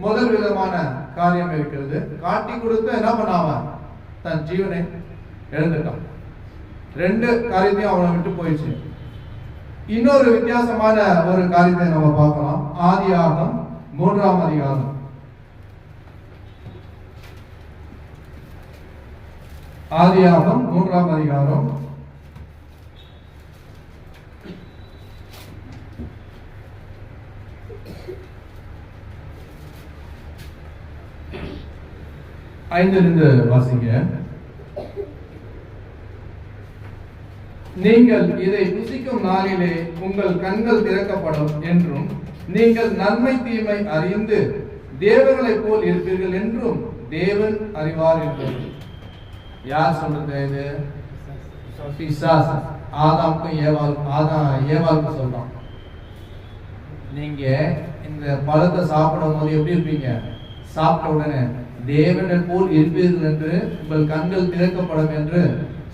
முதல் விதமான காரியம் இருக்கிறது. காட்டி கொடுத்து என்ன பண்ணாம தன் ஜீவனை எழுந்துட்டான். ரெண்டு காரியத்தையும் அவனை விட்டு போயிடுச்சு. இன்னொரு வித்தியாசமான ஒரு காரியத்தை நம்ம பார்க்கலாம். ஆதியாகமம் 3ஆம் அதிகாரம். ஆதியாகமம் 3ஆம் அதிகாரம் 5 வாசிங்க. நீங்கள் இதை புசிக்கும் நாளிலே உங்கள் கண்கள் திறக்கப்படும் என்றும் நீங்கள் நன்மை தீமை அறிந்து தேவர்களைப் போல் இருப்பீர்கள் என்றும் தேவன் அறிவார் என்றும். யார் சொல்றது? இது பிசாசு ஆதாமுக்கும் ஏவாளுக்கும் சொல்றான். நீங்க இந்த பழத்தை சாப்பிடும் போது எப்படி இருப்பீங்க? சாப்பிட்ட உடனே தேவனை போல் இருப்பீர்கள் என்று உங்கள் கண்கள் திறக்கப்படும் என்று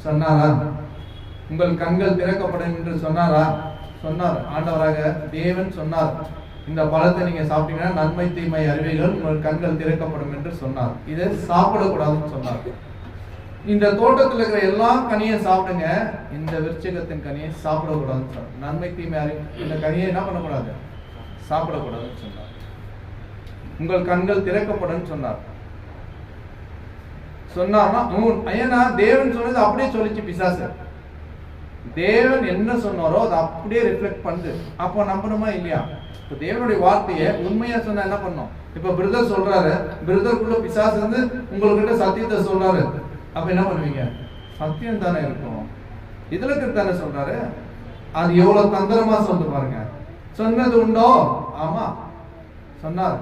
சொன்னாரா? உங்கள் கண்கள் திறக்கப்படும் என்று சொன்னாரா? சொன்னார். ஆண்டவராக தேவன் சொன்னார், இந்த பழத்தை நீங்க சாப்பிட்டீங்கன்னா நன்மை தீமை அறிவீர்கள், உங்கள் கண்கள் திறக்கப்படும் என்று சொன்னார். இதை சாப்பிடக்கூடாதுன்னு சொன்னார். இந்த தோட்டத்தில் இருக்கிற எல்லா கனியும் சாப்பிடுங்க, இந்த விருட்சகத்தின் கனியை சாப்பிடக்கூடாதுன்னு சொன்னார். நன்மை தீமை இந்த கனியை என்ன பண்ணக்கூடாது? சாப்பிடக்கூடாதுன்னு சொன்னார். உங்கள் கண்கள் திறக்கப்படும் சொன்னார். சொன்னார்னா ஏன்னா தேவன் சொன்னது அப்படியே சொல்லிச்சு பிசாசு. தேவன் என்ன சொன்னாரோ அதை அப்படியே ரிஃப்ளெக்ட் பண்ணுது. அப்போ நம்பணுமா இல்லையா? இப்போ தேவனுடைய வார்த்தையை உண்மையா சொன்னா என்ன பண்ணும்? இப்ப பிரதர் சொல்றாரு, பிரதருக்குள்ள பிசாசு வந்து உங்ககிட்ட சத்தியத்தை சொல்றாரு, அப்ப என்ன பண்ணுவீங்க? சத்தியம் தானே இருக்கும், இதுல தானே சொல்றாரு. அது எவ்வளவு தந்திரமா சொல்ல பாருங்க. சொன்னது உண்டோ? ஆமா சொன்னார்.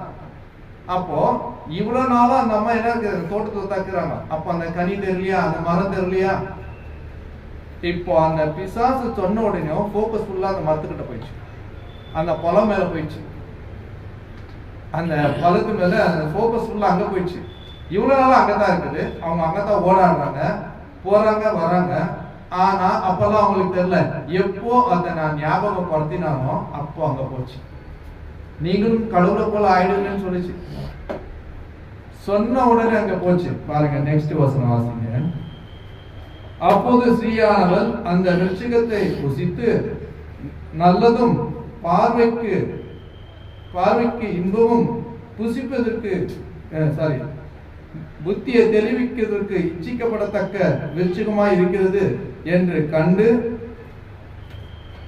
அப்போ இவ்வளவு நாளா அந்த அம்மா என்ன இருக்கு? தோட்டத்தை தாக்குறாங்க. அப்ப அந்த கனி தெரியலையா? அந்த மரம் தெரியலையா? இப்போ அந்த பிசாசு சொன்ன உடனே போக்கஸ் ஃபுல்லா அந்த மரத்துக்கிட்ட போயிடுச்சு, அந்த பழம் மேல போயிடுச்சு, அந்த பழத்து மேல அந்த போக்கஸ் ஃபுல்லா அங்க போயிடுச்சு. இவ்வளவு நாளா அங்கதான் இருக்குது, அவங்க அங்கதான் ஓடாடுறாங்க, போறாங்க வராங்க. ஆனா அப்பெல்லாம் அவங்களுக்கு தெரியல. எப்போ அதை நான் ஞாபகப்படுத்தினானோ அப்போ அங்க போச்சு. நீங்களும் கடவுளை போல ஆயிடுங்கன்னு சொல்லிச்சு. சொன்ன உடனே அங்க போச்சு. பாருங்க நெக்ஸ்ட் வசனம் வாசிங்க. அப்போது ஸ்ரீயானவள் அந்த விருட்சகத்தை புசித்து நல்லதும் பார்வைக்கு இன்பமும் புசிப்பதற்கு புத்தியை தெளிவிக்கிறதற்கு இச்சிக்கப்படத்தக்க விருட்சிகமாய் இருக்கிறது என்று கண்டு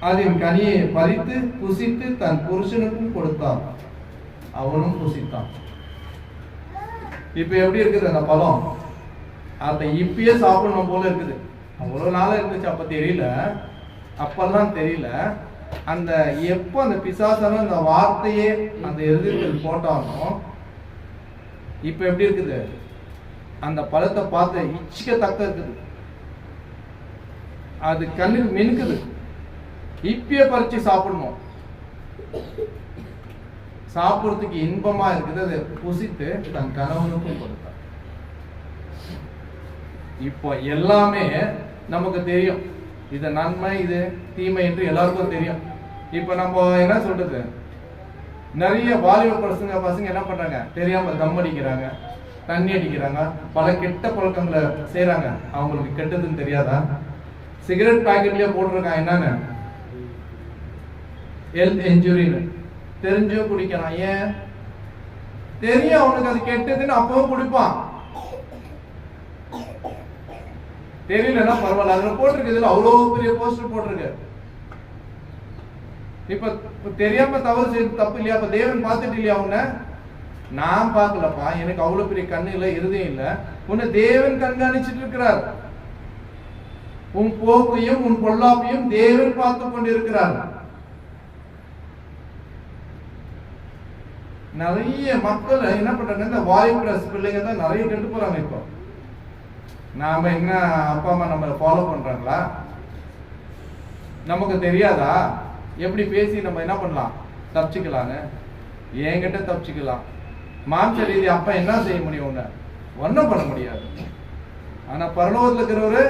அதன் கனியை பறித்து புசித்து தன் புருஷனுக்கும் கொடுத்தான், அவனும் புசித்தான். இப்ப எப்படி இருக்குது அந்த பழம்? அதை இப்பயே சாப்பிடணும் போல இருக்குது. அவ்வளவு நாளா இருந்துச்சு, அப்ப தெரியல, அப்பெல்லாம் தெரியல. அந்த எப்போ அந்த பிசாசான அந்த வார்த்தையே அந்த எதிர்ப்பில் போட்டாலும் இப்ப எப்படி இருக்குது? அந்த பழத்தை பார்த்து இச்சிக்கத்தக்க இருக்குது, அது கண்ணுக்கு மினுக்குது. இப்பயே பறிச்சு சாப்பிடணும், சாப்பிடுறதுக்கு இன்பமா இருக்குது. அதை புசித்து தன் கணவனுக்கும் கொடுத்தார். இப்போ எல்லாமே நமக்கு தெரியும், இது நன்மை இது தீமை என்று எல்லாருக்கும் தெரியும். இப்ப நம்ம என்ன சொல்றது, நிறைய வாலிப பசங்க என்ன பண்றாங்க, தெரியாம தம் அடிக்கிறாங்க, தண்ணி அடிக்கிறாங்க, பல கெட்ட பழக்கங்களை செய்யறாங்க. அவங்களுக்கு கெட்டதுன்னு தெரியாதா? சிகரெட் பாக்கெட்லயே போட்டிருக்காங்க என்னன்னு, ஹெல்த் இன்ஜுரின்னு. தெரிஞ்சும் குடிக்கிறான். ஏன் தெரியும் அவனுக்கு அது கெட்டதுன்னு, அப்பவும் குடிப்பான். தெரியலன்னா பரவாயில்ல, அதுல போட்டிருக்கு, இதுல அவ்வளவு பெரிய போஸ்டர் போட்டிருக்கு. இப்ப தெரியாம தவறு செய்து தப்பு இல்லையா? அப்ப தேவன் பார்த்துட்டு இல்லையா உன்னை? நான் பார்க்கலப்பா, எனக்கு அவ்வளவு பெரிய கண்ணு இல்ல, இருதயம் இல்ல. உன்னை தேவன் கண்காணிச்சுட்டு இருக்கிறார். உன் போக்கையும் உன் பொல்லாப்பையும் தேவன் பார்த்து கொண்டிருக்கிறார். நிறைய மக்கள் என்ன பண்றாங்க, இந்த வாலிபரஸ் பிள்ளைங்க தான் நிறைய கெட்டு போறாங்க. இப்போ நாம என்ன அப்பா அம்மா நம்மளை ஃபாலோ பண்றாங்களா? நமக்கு தெரியாதா எப்படி பேசி நம்ம என்ன பண்ணலாம், தப்பிச்சுக்கலான்னு? என்கிட்ட தப்பிச்சுக்கலாம். மாம்ச ரீதி அப்பா என்ன செய்ய முடியும்? ஒன்னும் பண்ண முடியாது. ஆனா பரலோகத்துல இருக்கிறவரு,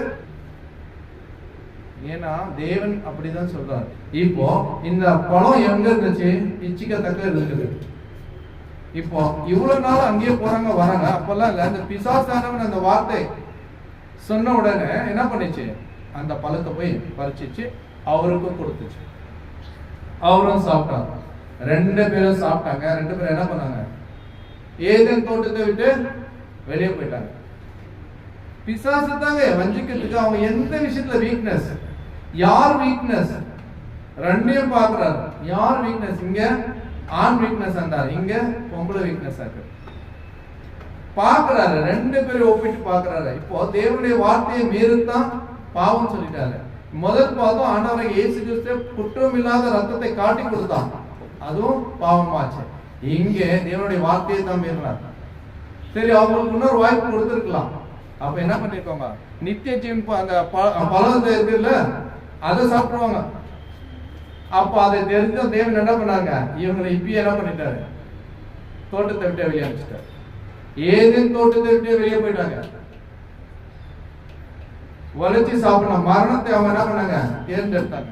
ஏன்னா தேவன் அப்படிதான் சொல்றாரு. இப்போ இந்த பழம் எங்க இருந்துச்சு? இச்சிக்கத்தக்க இருக்குது. இப்போ இவ்வளவு நாள் அங்கேயே போறாங்க வராங்க, அப்பெல்லாம் இல்ல. அந்த பிசாசானவன் அந்த வார்த்தை சொன்ன உடனே என்ன பண்ணிச்சு, அந்த பழத்தை போய் பறிச்சிச்சு, அவருக்கும் கொடுத்துச்சு. அவரும் சாப்பிட்டாங்க, 2 பேரும் சாப்பிட்டாங்க. 2 பேரும் என்ன பண்ணாங்க, ஏதேன் தோட்டத்தை விட்டு வெளியே போயிட்டாங்க. பிசாசு தாங்க வஞ்சிக்கிறதுக்கு அவங்க எந்த விஷயத்துல வீக்னஸ், யார் வீக்னஸ் ரெண்டையும் பாக்குறாரு. யார் வீக்னஸ்? இங்க ஆண் வீக்னஸ் இருந்தாரு, இங்க பொம்பளை வீக்னஸ் இருக்கு. பாக்குறாரு, 2 பேரும் ஒப்பிட்டு பாக்குறாரு. இப்போ தேவனுடைய வார்த்தையை மீறுதான் பாவம் சொல்லிட்டாரு. முதல் பாவம் ஆண்டவராகிய இயேசு கிறிஸ்து குற்றம் இல்லாத ரத்தத்தை காட்டி கொடுத்தான், அதுவும் பாவமாச்சு. இங்கே தேவனுடைய வார்த்தையை தான் மீறினார். சரி, அவங்களுக்கு இன்னொரு வாய்ப்பு கொடுத்துருக்கலாம். அப்ப என்ன பண்ணிருக்கோங்க, நித்திய ஜீவன் அந்த பழத்தை இருக்குல்ல, அதை சாப்பிடுவாங்க. அப்ப அதை தெரிஞ்ச தேவன் என்ன பண்ணாங்க, இவங்களை இப்பயே என்ன பண்ணிட்டாரு, தோட்டத்தை விட்டு வெளியே அனுப்பிச்சிட்டாரு. ஏதேன் தோட்டத்தை விட்டு வெளியே போயிட்டாங்க. வலிச்சு சாப்பிடணும். மரணத்தை அவங்க என்ன பண்ணாங்க, தேர்ந்தெடுத்தாங்க.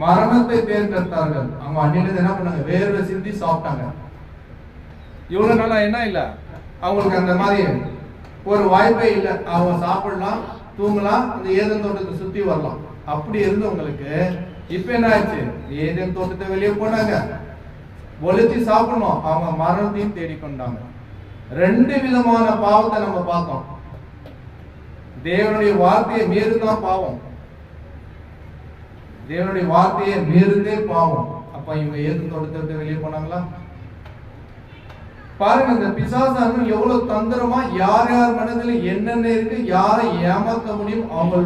மரணத்தை தேர்ந்தெடுத்தார்கள். அவங்க அன்னிலிருந்து என்ன பண்ணாங்க, வேர்வை சிந்தி சாப்பிட்டாங்க. இவ்வளவு நாளா என்ன இல்ல, அவங்களுக்கு அந்த மாதிரி ஒரு வாய்ப்பே இல்லை. அவங்க சாப்பிடலாம், தூங்கலாம், அந்த ஏதேன் தோட்டத்தை சுத்தி வரலாம். அப்படி இருந்தவங்களுக்கு இப்ப என்ன ஆச்சு, ஏதேன் தோட்டத்தை வெளியே போனாங்க, ஒளிச்சு சாப்பிடணும், அவங்க மரணத்தையும் தேடிக்கொண்டாங்க. 2 விதமான பாவத்தை நம்ம பார்த்தோம். தேவனுடைய வார்த்தையை மீறுதான் பாவம், தேவனுடைய வார்த்தையை மீறுதே பாவம். அப்ப இவங்க ஏதேன் தோட்டத்தை விட்டு வெளியே போனாங்களா? பாருங்க, இந்த பிசாசானும் எவ்வளவு தந்திரமா யார் யார் மனதில் என்னென்ன இருக்கு, யாரை ஏமாற்ற முடியும், அவங்க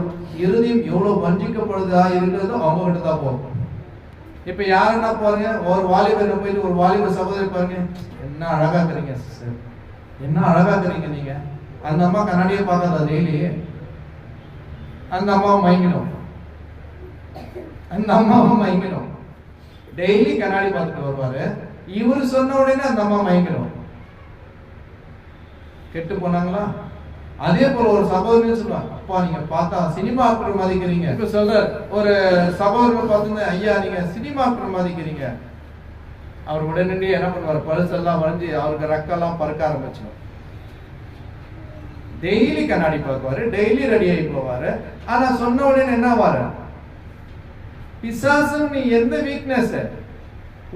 இறுதியும் எவ்வளவு வஞ்சிக்கப்படுதா இருக்கிறது அவங்க கிட்ட தான் போகும். இப்ப யாருன்னா பாருங்க, ஒரு வாலிபர் போயிட்டு ஒரு வாலிபர் சகோதரி பாருங்க, என்ன அழகா இருக்கிறீங்க சிஸ்டர், என்ன அழகா இருக்கிறீங்க நீங்க. அந்த அம்மா கண்ணாடியே பார்க்காதா டெய்லி? அந்த அம்மாவை மயங்கிடும், அந்த அம்மாவை மயங்கிடும். டெய்லி கண்ணாடி பார்த்துட்டு வருவாரு. இவரு சொன்ன உடனே அந்த அம்மா மயங்கிடும். கெட்டு போனாங்களா? அதே போல ஒரு சகோதரன் சொல்லுவாங்க, அப்பா நீங்க பார்த்தா சினிமா ஆக்டர் மாதிரிக்கிறீங்க. இப்ப சொல்ற ஒரு சகோதரன் பார்த்து, ஐயா நீங்க சினிமா ஆக்டர் மாதிரிக்கிறீங்க. அவர் உடனடியே என்ன பண்ணுவார், பழுசெல்லாம் வரைஞ்சி அவருக்கு ரெக்கெல்லாம் பறக்க ஆரம்பிச்சிடும். டெய்லி கண்ணாடி பார்க்குவாரு, டெய்லி ரெடி ஆகி போவாரு. ஆனா சொன்ன உடனே என்ன ஆவாரு, பிசாசு நீ எந்த வீக்னஸ்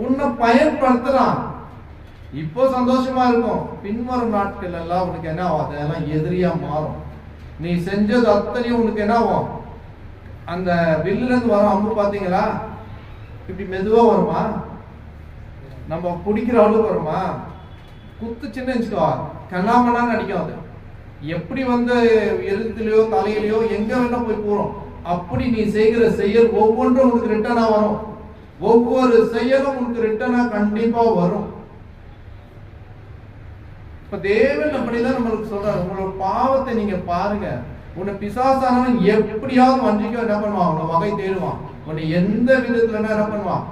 உன்னை பயன்படுத்துறான். இப்போ சந்தோஷமா இருக்கும், பின்வரும் நாட்கள் எல்லாம் உனக்கு என்ன ஆகும், அதெல்லாம் எதிரியா மாறும். நீ செஞ்சது அத்தனையும் உனக்கு என்ன ஆகும், அந்த வில்லுல இருந்து வரும் அம்பு பாத்தீங்களா, இப்படி மெதுவா வருமா, நம்ம பிடிக்கிற அளவுக்கு வருமா, குத்துச்சுன்னு வச்சுக்கோ கண்ணாமண்ணான்னு அடிக்கும். அது எப்படி வந்து எழுத்துலயோ தலையிலையோ எங்க வேணா போய் போறோம். அப்படி நீ செய்கிற செயல் ஒவ்வொன்றும் உனக்கு ரிட்டர்னா வரும். ஒவ்வொரு செயலும் உனக்கு ரிட்டர்னா கண்டிப்பா வரும். இப்ப தேவன் அப்படிதான் நம்மளுக்கு சொல்றாரு, உங்களோட பாவத்தை நீங்க பாருங்க. உன்னை பிசாசானவன் எப்படியாவது வஞ்சிக்க என்ன பண்ணுவான், உன்னை வகை தேடுவான். உன்னை எந்த விதத்துல என்ன பண்ணுவான்,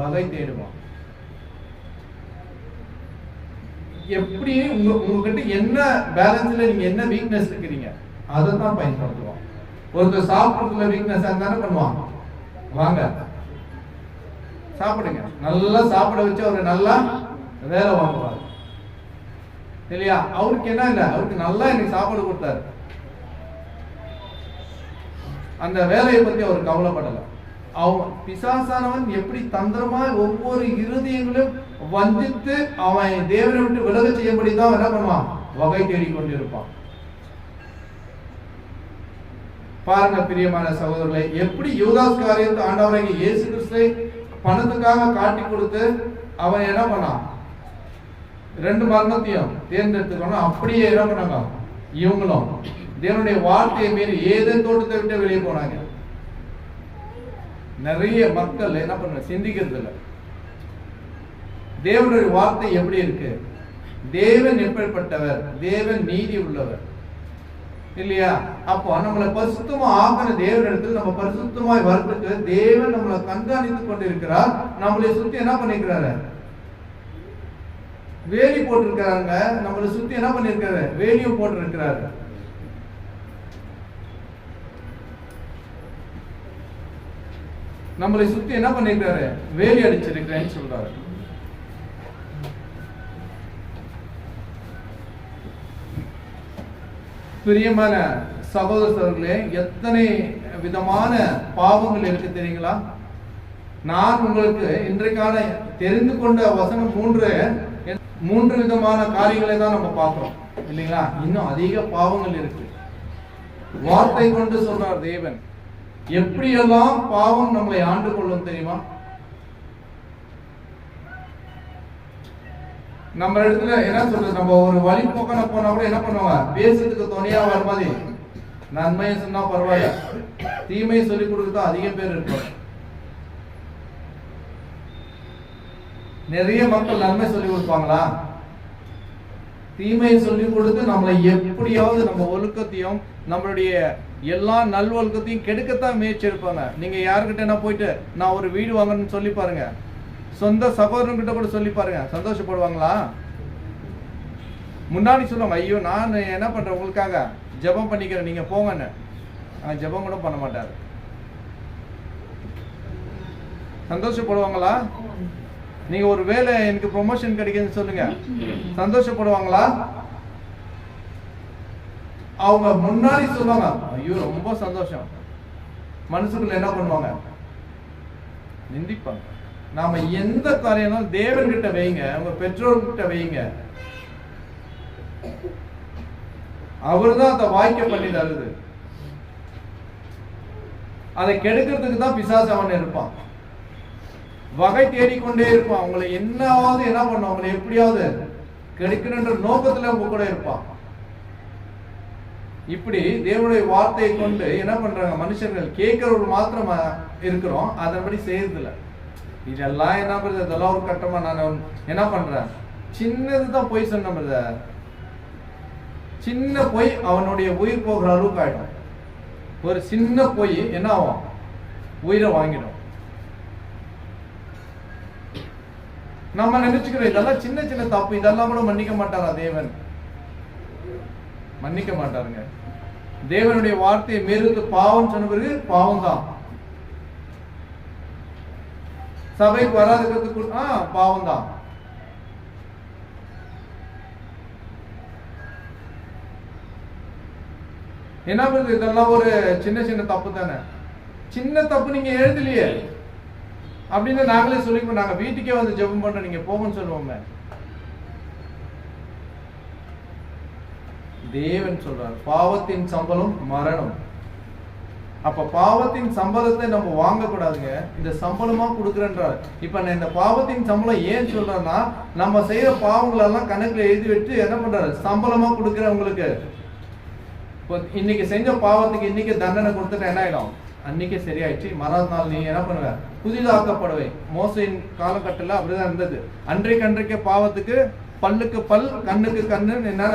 வகை தேடுவான். எப்படி உங்ககிட்ட என்ன பேலன்ஸ்ல நீங்க என்ன வீக்னஸ் இருக்கிறீங்க அதை தான் பயன்படுத்துவான். ஒருத்தர் சாப்பிடுறதுல வீக்னஸ் என்ன பண்ணுவான், வாங்க சாப்பிடுங்க, நல்லா சாப்பிட வச்சு அவரு நல்லா வேலை வாங்குவார் இல்லையா. அவருக்கு என்ன இல்லை, அவருக்கு நல்லா எனக்கு சாப்பாடு கொடுத்தாரு, அந்த வேலையை பத்தி அவர் கவலைப்படல. அவன் பிசாசானவன் எப்படி தந்திரமா ஒவ்வொரு இருதயங்களும் வஞ்சித்து அவன் தேவனை விட்டு விலக செய்யப்படிதான் என்ன பண்ணுவான், வகை தேடிக்கொண்டிருப்பான். பாருங்க பிரியமான சகோதரர்களே, எப்படி யூதாஸ் காரியத்தை ஆண்டவராகிய இயேசு கிறிஸ்துவை பணத்துக்காக காட்டி கொடுத்து அவன் என்ன பண்ணான், 2 மரணத்தையும் தேர்ந்தெடுத்துக்கணும். அப்படியே என்ன பண்ணாங்க, இவங்களும் தேவனுடைய வார்த்தையை மீறி ஏதேன் தோட்டத்தை விட்டு வெளியே போனாங்க. நிறைய மக்கள் என்ன பண்ண சிந்திக்கிறது இல்லை. தேவனுடைய வார்த்தை எப்படி இருக்கு, தேவன் எப்படிப்பட்டவர், தேவன் நீதி உள்ளவர் இல்லையா. அப்போ நம்மளை பரிசுத்தமா ஆக்கின தேவனிடத்தில் நம்ம பரிசுத்தமாய் வரதுக்கு தேவன் நம்மளை கண்காணித்துக் கொண்டிருக்கிறார். நம்மளை சுத்தி என்ன பண்ணிருக்கிறாரு, வேலி போட்டிருக்கிறாங்க. நம்மளை சுத்தி என்ன பண்ணிருக்காரு, வேலியும் போட்டிருக்கிறாரு. நம்மளை சுத்தி என்ன பண்ணிருக்காரு, வேலி அடிச்சிருக்கிறேன்னு சொல்றாரு. பிரியமான சகோதரர்களே, எத்தனை விதமான பாவங்கள் இருக்கு தெரியுங்களா. நான் உங்களுக்கு இன்றைக்கான தெரிந்து கொண்ட வசனம் 3 விதமான காரியங்களை தான் நம்ம பார்க்கிறோம் இல்லைங்களா. இன்னும் அதிக பாவங்கள் இருக்கு. வார்த்தை கொண்டு சொல்றார் தேவன். எப்படியெல்லாம் பாவம் நம்மளை ஆண்டு கொள்ளும் தெரியுமா. நம்ம இடத்துல என்ன சொல்றது, நம்ம ஒரு வழி போக்கன போனா கூட என்ன பண்ணுவாங்க, பேசுறதுக்கு துணையா வர மாதிரி நன்மையை சொன்னா பரவாயில்ல, தீமையை சொல்லிக் கொடுக்கறதா அதிக பேர் இருப்பாங்க. நிறைய மக்கள் நன்மை சொல்லிக் கொடுப்பாங்களா, தீமையை சொல்லிக் கொடுத்து நம்மளை எப்படியாவது நம்ம ஒழுக்கத்தையும் நம்மளுடைய எல்லா நல்வொழுக்கத்தையும் கெடுக்கத்தான் முயற்சி எடுப்பாங்க. நீங்க யாருக்கிட்ட என்ன போயிட்டு நான் ஒரு வீடு வாங்கணும்னு சொல்லி பாருங்க, சொந்த சகோதரன்கிட்ட கூட சொல்லி பாருங்க, சந்தோஷப்படுவாங்களா. முன்னாடி சொல்லுவாங்க, ஐயோ நான் என்ன பண்றேன் உங்களுக்காக ஜெபம் பண்ணிக்கிறேன் நீங்க போங்கன்னு. ஜெபம் கூட பண்ண மாட்டாரு. சந்தோஷப்படுவாங்களா. நீங்க ஒரு வேலை எனக்கு ப்ரொமோஷன் கிடைக்குதுன்னு சொல்லுங்க, சந்தோஷப்படுவாங்களா. அவங்க முன்னாடி சொல்லுவாங்க, ஐயோ ரொம்ப சந்தோஷம். மனசுக்குள்ள என்ன பண்ணுவாங்க, நிந்திப்பாங்க. நாம எந்த காரியம் தேவன் கிட்ட வைங்க, உங்க பெற்றோர்கிட்ட வைங்க, அவர்தான் அதை வாய்க்க பண்ணி தருது. அதை கெடுக்கிறதுக்கு தான் பிசாசு அவன் இருப்பான், வகை தேடிக்கொண்டே இருப்பான். உங்களை என்னாவது என்ன பண்ணும், உங்களை எப்படியாவது கெடுக்கணுன்ற நோக்கத்துல உங்க கூட இருப்பான். இப்படி தேவனுடைய வார்த்தையை கொண்டு என்ன பண்றாங்க மனுஷர்கள், கேட்கிறவர்கள் மாத்திரம் இருக்கிறோம், அதன்படி செய்யறதில்ல. இதெல்லாம் என்ன பண்றது, இதெல்லாம் ஒரு கட்டமா நான் என்ன பண்றேன், சின்னதுதான் பொய் சொன்ன பிரதர், சின்ன பொய் அவனுடைய உயிர் போகிற அளவுக்கு ஆயிடும். ஒரு சின்ன பொய் என்ன ஆகும், உயிரை வாங்கிடும். நம்ம நினைச்சுக்கிறோம் இதெல்லாம் சின்ன சின்ன தப்பு, இதெல்லாம் கூட மன்னிக்க மாட்டாரா தேவன், மன்னிக்க மாட்டாருங்க. தேவனுடைய வார்த்தையை மீறுவது பாவம் சொன்ன பிறகு பாவம் தான். சபைக்கு வராதுக்கு பாவம் தான். என்ன பண்ணுது, இதெல்லாம் ஒரு சின்ன சின்ன தப்பு தானே. சின்ன தப்பு நீங்க எழுதலையே அப்படின்னு நாங்களே சொல்லிப்போம். நாங்க வீட்டுக்கே வந்து ஜெபம் பண்றோம், நீங்க போகணும்னு சொல்லுவோமே. தேவன் சொல்றார் பாவத்தின் சம்பளம் மரணம். அப்ப பாவத்தின் சம்பளத்தை நம்ம வாங்க கூடாதுங்க, இந்த சம்பளமா கொடுக்குறேன்றார். இப்ப நான் இந்த பாவத்தின் சம்பளம் ஏன் சொல்றேன்னா, நம்ம செய்யற பாவங்கள் எல்லாம் கணக்குல எழுதி வச்சு என்ன பண்றாரு, சம்பளமா கொடுக்குறேன் உங்களுக்கு. இப்போ இன்னைக்கு செஞ்ச பாவத்துக்கு இன்னைக்கு தண்டனை கொடுத்துட்டு என்ன ஆயிடும், அன்னைக்கே சரியாயிடுச்சு, மறாவது நாள் நீ என்ன பண்ணுவ, புதிதாக்கப்படுவே. மோசையின் காலகட்டத்தில் அப்படிதான் இருந்தது. அன்றைக்கே பாவத்துக்கு பல்லுக்கு பல் கண்ணுக்கு கண்ணு, என்ன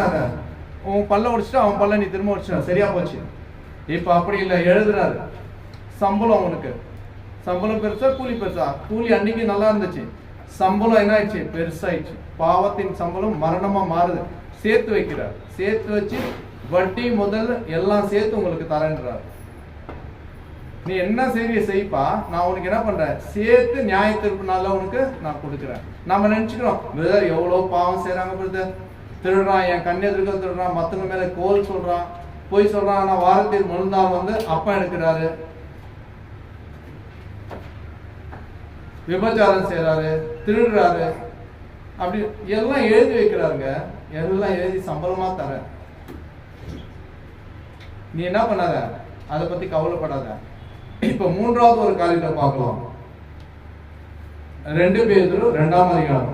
உன் பல்ல உடிச்சுட்டு அவன் பல்ல நீ திரும்ப உடிச்சிட்ட, சரியா போச்சு. இப்ப அப்படி இல்லை, எழுதுறாரு சம்பளம் உனக்கு. சம்பளம் பெருசா கூலி பெருசா? கூலி அன்னைக்கு நல்லா இருந்துச்சு, சம்பளம் என்ன ஆயிடுச்சு, பெருசாயிடுச்சு. பாவத்தின் சம்பளம் மரணமா மாறுது. சேர்த்து வைக்கிறார், சேர்த்து வச்சு வட்டி முதல் எல்லாம் சேர்த்து உங்களுக்கு தரேன்றார். நீ என்ன செய்ய செய்ப்பா, நான் உனக்கு என்ன பண்றேன், சேர்த்து நியாய தீர்ப்பு நாள்ல உனக்கு நான் கொடுக்குறேன். நம்ம நினைச்சுக்கிறோம் பிரதர் எவ்வளவு பாவம் செய்யறாங்க பிரதர், திருடுறான், என் கண்ணெதிர்க்க திருடுறான், மத்தவங்க மேல கோல் சொல்றான், போய் சொல்றான். ஆனா வாரத்தில் முழுநாள் வந்து அப்பா எடுக்கிறாரு, விபச்சாரம் செய்யறாரு, திருடுறாரு, அப்படி எல்லாம் எழுதி வைக்கிறாருங்க. எல்லாம் எழுதி சம்பளமா தர. நீ என்ன பண்ணாத, அதை பத்தி கவலைப்படாத. இப்ப மூன்றாவது ஒரு காரியத்தை பார்க்கலாம். 2 பேதுரு 2ஆம் அதிகாரம்.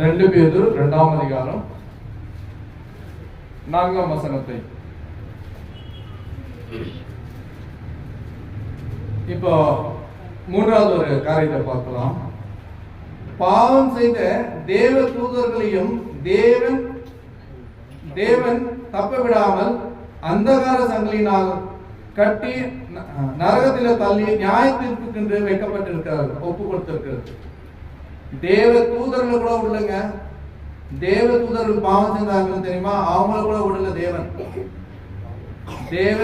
ரெண்டு பேதுரு 2ஆம் அதிகாரம் 4ஆம் வசனத்தை இப்போ மூன்றாவது ஒரு காரியத்தை பார்க்கலாம். பாவம் செய்த தேவ தூதர்களையும் தேவன் தப்ப விடாமல் அந்தகார சங்கிலினால் கட்டி நரகத்தில தள்ளி நியாய தீர்ப்புக்கென்று வைக்கப்பட்டிருக்கிறார், ஒப்பு கொடுத்திருக்கிறது. தேவ தூதர்கள் கூட விடலங்க. தேவ தூதர்கள் பாவம் செஞ்சாங்கன்னு தெரியுமா, அவங்கள கூட விடல தேவன். தேவ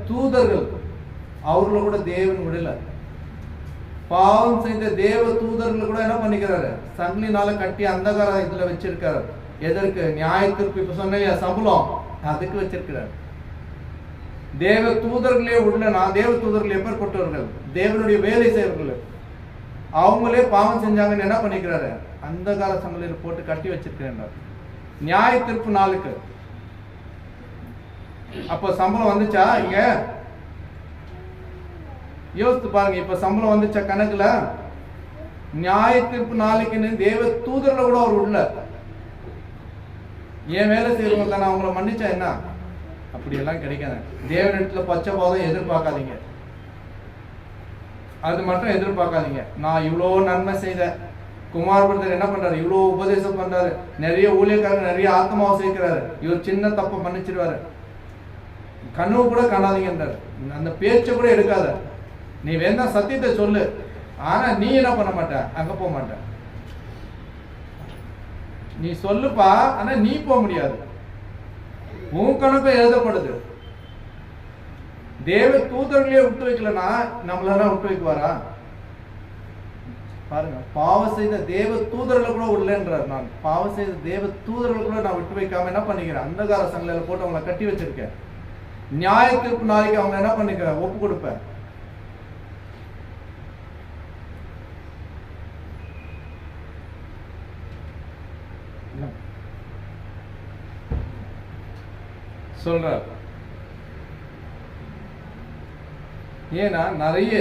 தூதர்கள் அவர்களை கூட தேவன் விடல. பாவம் செய்த தேவ தூதர்கள் கூட என்ன பண்ணிக்கிறாரு, சங்கிலினால கட்டி அந்தகார இதுல வச்சிருக்காரு. எதற்கு, நியாய தீர்ப்பு. இப்ப சொன்ன சம்பளம் அதுக்கு வச்சிருக்கிறார். தேவ தூதர்களே உள்ளனா, தேவ தூதர்கள் எப்பேற்பட்டவர்கள், தேவனுடைய வேலை செய்வர்கள். அவங்களே பாவம் செஞ்சாங்கன்னு என்ன பண்ணிக்கிறாரு, அந்தகார சங்கிலியில் போட்டு கட்டி வச்சிருக்கிறார் நியாய தீர்ப்பு நாளுக்கு. அப்ப சம்பளம் வந்துச்சா? இங்க யோசித்து பாருங்க. இப்ப சம்பளம் வந்துச்சா கணக்குல? நியாய தீர்ப்பு நாளைக்குன்னு தேவ தூதர்ல கூட அவர் உள்ள ஏன் வேலை செய்யறவங்க தானே அவங்கள மன்னிச்சா என்ன? அப்படி எல்லாம் கிடைக்காது. தேவனிடத்துல பச்சை பாதம் எதிர்பார்க்காதீங்க, அது மட்டும் எதிர்பார்க்காதீங்க. நான் இவ்வளோ நன்மை செய்த, குமார் பிரதர் என்ன பண்றாரு, இவ்வளோ உபதேசம் பண்றாரு, நிறைய ஊழியக்காரர் நிறைய ஆத்மாவை சேர்க்கிறாரு, இவர் சின்ன தப்பை மன்னிச்சிருவாரு, கனவு கூட காணாதீங்கன்றாரு. அந்த பேச்சை கூட எடுக்காத. நீ வேணா சத்தியத்தை சொல்லு, ஆனா நீ என்ன பண்ண மாட்ட, அங்க போக மாட்ட. நீ சொல்லுப்பா, ஆனா நீ போக முடியாது. உன் கணக்கு எழுதப்படுது. தேவ தூதர்களே விட்டு வைக்கலன்னா நம்மளால விட்டு வைக்குவாரா? பாருங்க, பாவம் செய்த தேவ தூதர்களை கூட விடலன்றார். நான் பாவம் செய்த தேவ தூதர்களை கூட நான் விட்டு வைக்காம என்ன பண்ணிக்கிறேன், அந்தகார சங்கிலியில போட்டு அவங்களை கட்டி வச்சிருக்கேன். நியாய தீர்ப்பு நாளைக்கு அவங்க என்ன பண்ணிக்க, ஒப்பு கொடுப்பேன். சொல்றார். ஏன்னா நிறைய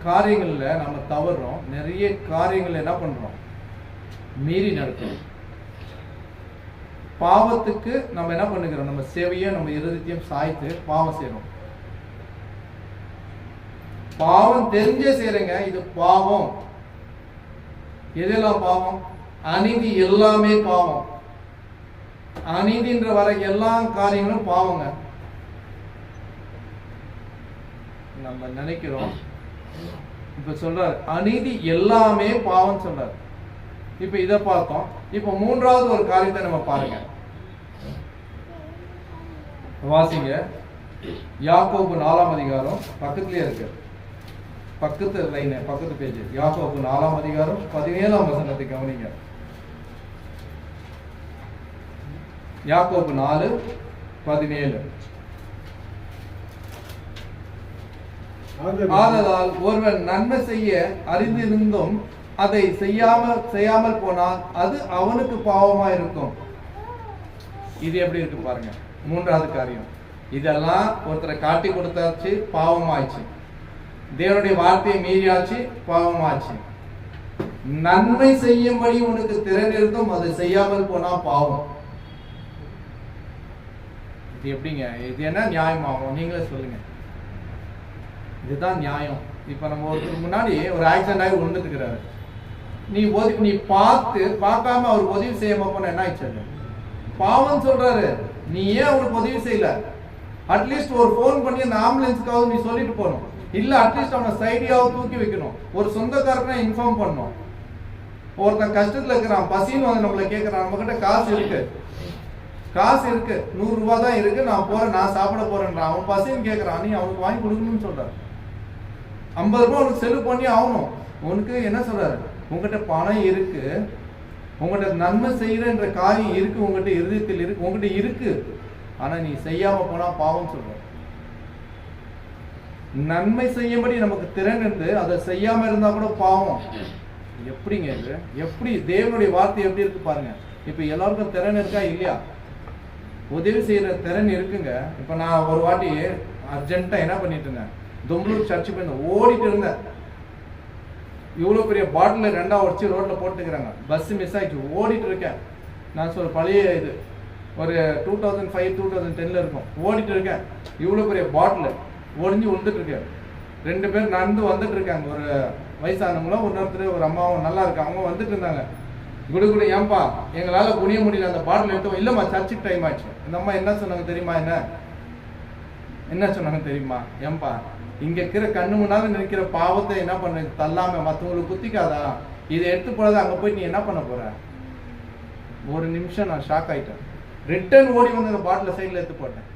காரியங்கள்ல நம்ம தவறுறோம், நிறைய காரியங்கள் என்ன பண்றோம், மீறி நடக்கிறோம். பாவத்துக்கு நம்ம என்ன பண்ணுகிறோம், நம்ம சேவையை நம்ம இருதயத்தையும் சாய்த்து பாவம் செய்யறோம். பாவம் தெரிஞ்சே செய்யறங்க, இது பாவம். எதெல்லாம் பாவம்? அநீதி எல்லாமே பாவம். அநீதின்ற வர எல்லா காரியங்களும் பாவங்க. நம்ம நினைக்கிறோம். இப்ப சொல்றாரு அநீதி எல்லாமே பாவம் சொல்றாரு. இப்ப இத பார்த்தோம். இப்ப மூன்றாவது ஒரு காரியத்தை நம்ம பாருங்க, வாசிங்க. யாக்கோபு 4ஆம் அதிகாரம் பக்கத்திலே இருக்கு. பக்கத்து லைன், பக்கத்து பேஜ், யாக்கோபு 4ஆம் அதிகாரம் 17ஆம் வசனத்தை கவனிங்க. யாக்கோபு 4:17. ஆதலால் ஒருவன் நன்மை செய்ய அறிந்திருந்தும் அதை செய்யாமல் போனால் அது அவனுக்கு பாவமா இருக்கும். இது எப்படி இருக்கு பாருங்க. 3வது காரியம், இதெல்லாம் ஒருத்தரை காட்டி கொடுத்தாச்சு, பாவமாச்சு. தேவனுடைய வார்த்தையை மீறியாச்சு, பாவமாச்சு. நன்மை செய்யும்படி உனக்கு திறன் இருந்தும் அதை செய்யாமல் போனா பாவம். இது எப்படிங்க? இது என்ன நியாயமாகும்? நீங்களே சொல்லுங்க. இதுதான் நியாயம். இப்ப நம்ம ஒருத்தருக்கு முன்னாடி ஒரு ஆக்சிடென்ட் ஆகி விழுந்துட்டுக்கிறாரு. நீ பார்க்காம அவர் உதவி செய்யாம போன என்ன ஆயிடுச்சு? பாவம் சொல்றாரு. நீ ஏன் அவருக்கு உதவி செய்யல? அட்லீஸ்ட் ஒரு போன் பண்ணி அந்த ஆம்புலன்ஸுக்காவது நீ சொல்லிட்டு போகணும். இல்ல அட்லீஸ்ட் அவனை சைடியாவது தூக்கி வைக்கணும். ஒரு சொந்தக்காரனா இன்ஃபார்ம் பண்ணணும். ஒருத்தன் கஷ்டத்துல இருக்கிறான், பசின்னு வந்து நம்மள கேட்கறான், நம்ம கிட்ட காசு இருக்கு 100 ரூபாய் தான் இருக்கு, நான் போறேன், நான் சாப்பிட போறேன்றான். அவன் பசின்னு கேட்கறான், நீ அவனுக்கு வாங்கி கொடுக்கணும்னு சொல்றாரு. 50 ரூபாய் அவனுக்கு செலவு பண்ணி ஆகணும். உனக்கு என்ன சொல்றாரு? உங்ககிட்ட பணம் இருக்கு, உங்ககிட்ட நன்மை செய்யறன்ற காரியம் இருக்கு, உங்ககிட்ட இருதயத்தில் இருக்கு, உங்ககிட்ட இருக்கு. ஆனா நீ செய்யாம போனா பாவம் சொல்ற. நன்மை செய்யும்படி நமக்கு திறன் இருந்து அதை செய்யாம இருந்தா கூட பாவம். எப்படிங்க இது? எப்படி தேவனுடைய வார்த்தை எப்படி இருக்கு பாருங்க. இப்ப எல்லாருக்கும் திறன் இருக்கா இல்லையா? உதவி செய்யற திறன் இருக்குங்க. இப்ப நான் ஒரு வாட்டி அர்ஜென்ட்டா என்ன பண்ணிட்டு இருந்தேன், தொம்பலூர் சர்ச்சு போய் ஓடிட்டு இருந்தேன். இவ்வளவு பெரிய பாட்டில் 2ஆ உடச்சு ரோட்ல போட்டுக்கிறாங்க. பஸ் மிஸ் ஆயிடுச்சு, ஓடிட்டு இருக்கேன். நான் சொல்ற பழைய இது ஒரு 2005-2010 இருக்கும். ஓடிட்டு இருக்கேன். இவ்வளவு பெரிய பாட்டில் ஒடிஞ்சு விழுந்துட்டு இருக்கேன். 2 பேர் நடந்து வந்துட்டு இருக்காங்க. ஒரு வயசானவங்களும் ஒருத்தர் ஒரு அம்மாவும் நல்லா இருக்காங்க. அவங்க வந்துட்டு இருந்தாங்க. குடு ஏன்பா எங்களால குனிய முடியல, அந்த பாட்டில் எடுத்து. இல்லம்மா சர்ச்சுக்கு டைம் ஆச்சு. இந்த அம்மா என்ன சொன்னாங்க தெரியுமா? என்ன சொன்னாங்க தெரியுமா? ஏன்பா இங்க இருக்கிற கண்ணு முன்னால நிற்கிற பாவத்தை என்ன பண்ண தள்ளாம மற்றவங்களுக்கு குத்திக்காதா? இதை எடுத்து போடாத, அங்க போய் நீ என்ன பண்ண போற? ஒரு நிமிஷம் நான் ஷாக் ஆயிட்டேன். ரிட்டர்ன் ஓடி வந்து அந்த பாட்டில சைட்ல எடுத்து போட்டேன்.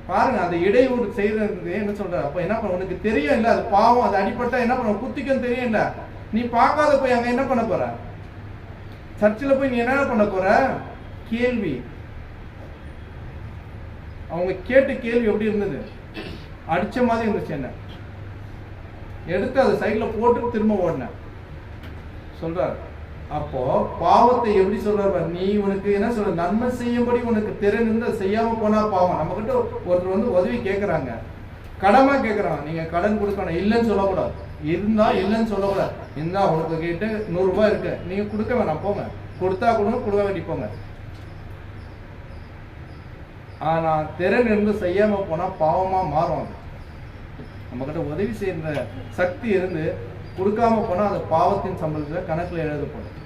பாருங்க, அந்த இடையூறு செய்யறது என்ன சொல்ற? அப்ப என்ன பண்ண? உனக்கு தெரியும் இல்ல அது பாவம், அது அடிப்பட்டா என்ன பண்ண? குத்திக்கும் தெரியும் இல்ல. நீ பார்க்காத போய் அங்க என்ன பண்ண போற? சர்ச்சில் போய் நீ என்ன பண்ண போற? கேள்வி. அவங்க கேட்ட கேள்வி எப்படி இருந்தது? அடிச்ச மாதிரி இருந்துச்சு. என்ன எடுத்து அதை சைட்ல போட்டு திரும்ப ஓடினேன் சொல்றாரு. அப்போ பாவத்தை எப்படி சொல்றாரு? நீ உனக்கு என்ன சொல்ற? நன்மை செய்யும்படி உனக்கு திறன் இருந்து செய்யாம போனா பாவம். நம்ம கிட்ட ஒருத்தர் வந்து உதவி கேட்கறாங்க, கடமை கேட்கறாங்க. நீங்க கடன் கொடுக்கணும், இல்லைன்னு சொல்லக்கூடாது. இருந்தா இல்லைன்னு சொல்லக்கூடாது. இருந்தா உனக்கு கேட்டு 100 ரூபாய் இருக்கு, நீங்க கொடுக்க வேணாம், போங்க. கொடுத்தா கொடுக்க வேண்டி போங்க. ஆனா திறன் இருந்து செய்யாம போனா பாவமா மாறும். அது நம்ம கிட்ட உதவி செய்யற சக்தி இருந்து கொடுக்காம போனா அது பாவத்தின் சம்பளத்துல கணக்குல எழுதப்படும்.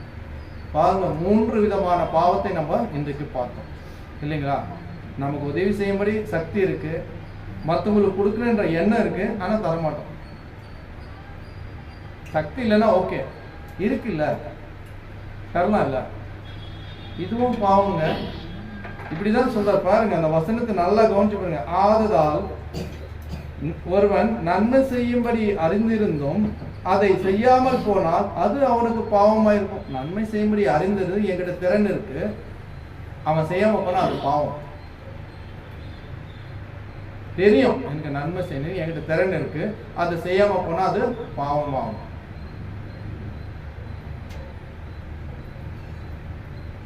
பாருங்க, 3 விதமான பாவத்தை நம்ம இன்றைக்கு பார்த்தோம் இல்லைங்களா? நமக்கு உதவி செய்யும்படி சக்தி இருக்கு, மற்றவங்களுக்கு கொடுக்கணுன்ற எண்ணம் இருக்கு, ஆனா தரமாட்டோம். சக்தி இல்லைன்னா ஓகே, இருக்கு இல்ல தரலாம் இல்ல, இதுவும் பாவங்க. இப்படிதான் சொல்றாரு பாருங்க. அந்த வசனத்தை நல்லா கவனிச்சு பாருங்க. ஆதலால் ஒருவன் நன்மை செய்யும்படி அறிந்திருந்தும் அதை செய்யாமல் போனால் அது அவனுக்கு பாவமா இருக்கும். நன்மை செய்யும்படி அறிந்தது, என்கிட்ட திறன் இருக்கு, அவன் செய்யாம போனா அது பாவம். தெரியும் எனக்கு நன்மை செய்யணும், என்கிட்ட திறன் இருக்கு, அதை செய்யாம போனா அது பாவமாகும்.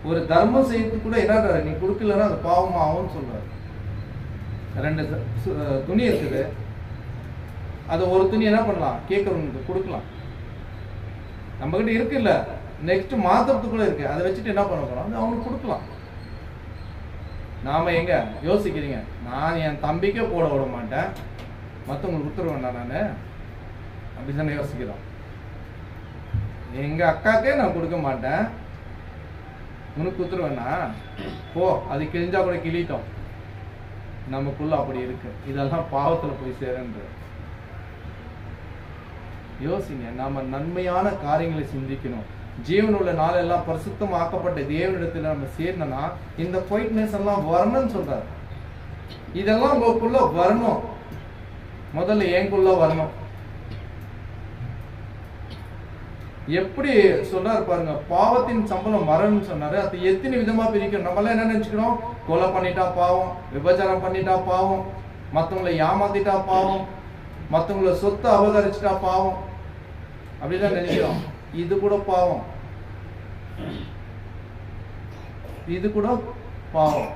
ஒரு தர்மம் செய்யறதுக்கு கூட என்ன, நீ கொடுக்கலன்னா அது பாவமாகும்னு சொல்றாரு. 2 துணி இருக்குது, அதை ஒரு துணி என்ன பண்ணலாம்? கேட்கறவங்களுக்கு கொடுக்கலாம். நம்ம கிட்ட இருக்குல்ல, நெக்ஸ்ட் மாத்திரத்துக்கு கூட இருக்கு, அதை வச்சுட்டு என்ன பண்ண போறோம்? அவங்களுக்கு கொடுக்கலாம். நாம எங்க யோசிக்கிறீங்க? நான் என் தம்பிக்கே போட விட மாட்டேன், மற்றவங்களுக்கு கொடுத்துருவேன் நான், அப்படித்தானே யோசிக்கிறோம். எங்க அக்காக்கே நான் கொடுக்க மாட்டேன், உனக்கு கொடுத்துருவேண்ணா போ, அது கிழிஞ்சா கூட கிழிட்டோம். நமக்குள்ள அப்படி இருக்கு. இதெல்லாம் பாவத்துல போய் சேருன்ற. யோசிங்க, நாம நன்மையான காரியங்களை சிந்திக்கணும். ஜீவனுள்ள நாளெல்லாம் பரிசுத்தம் ஆக்கப்பட்ட தேவனிடத்துல நம்ம சேரணும்னா இந்த குவைட்னஸ் எல்லாம் வரணும்னு சொல்றாரு. இதெல்லாம் உங்களுக்குள்ள வரணும். முதல்ல எனக்குள்ள வரணும். எப்படி சொல்றாரு பாருங்க, பாவத்தின் சம்பளம் மரணம் சொன்னாரு. அது எத்தனை விதமா பிரிக்கணும். நம்மளாம் என்ன நினைச்சுக்கிறோம், கொலை பண்ணிட்டா பாவம், விபச்சாரம் பண்ணிட்டா பாவம், மற்றவங்களை ஏமாத்திட்டா பாவம், மற்றவங்களை சொத்தை அபகரிச்சுட்டா பாவம், அப்படிதான் நினைக்கிறோம். இது கூட பாவம், இது கூட பாவம்.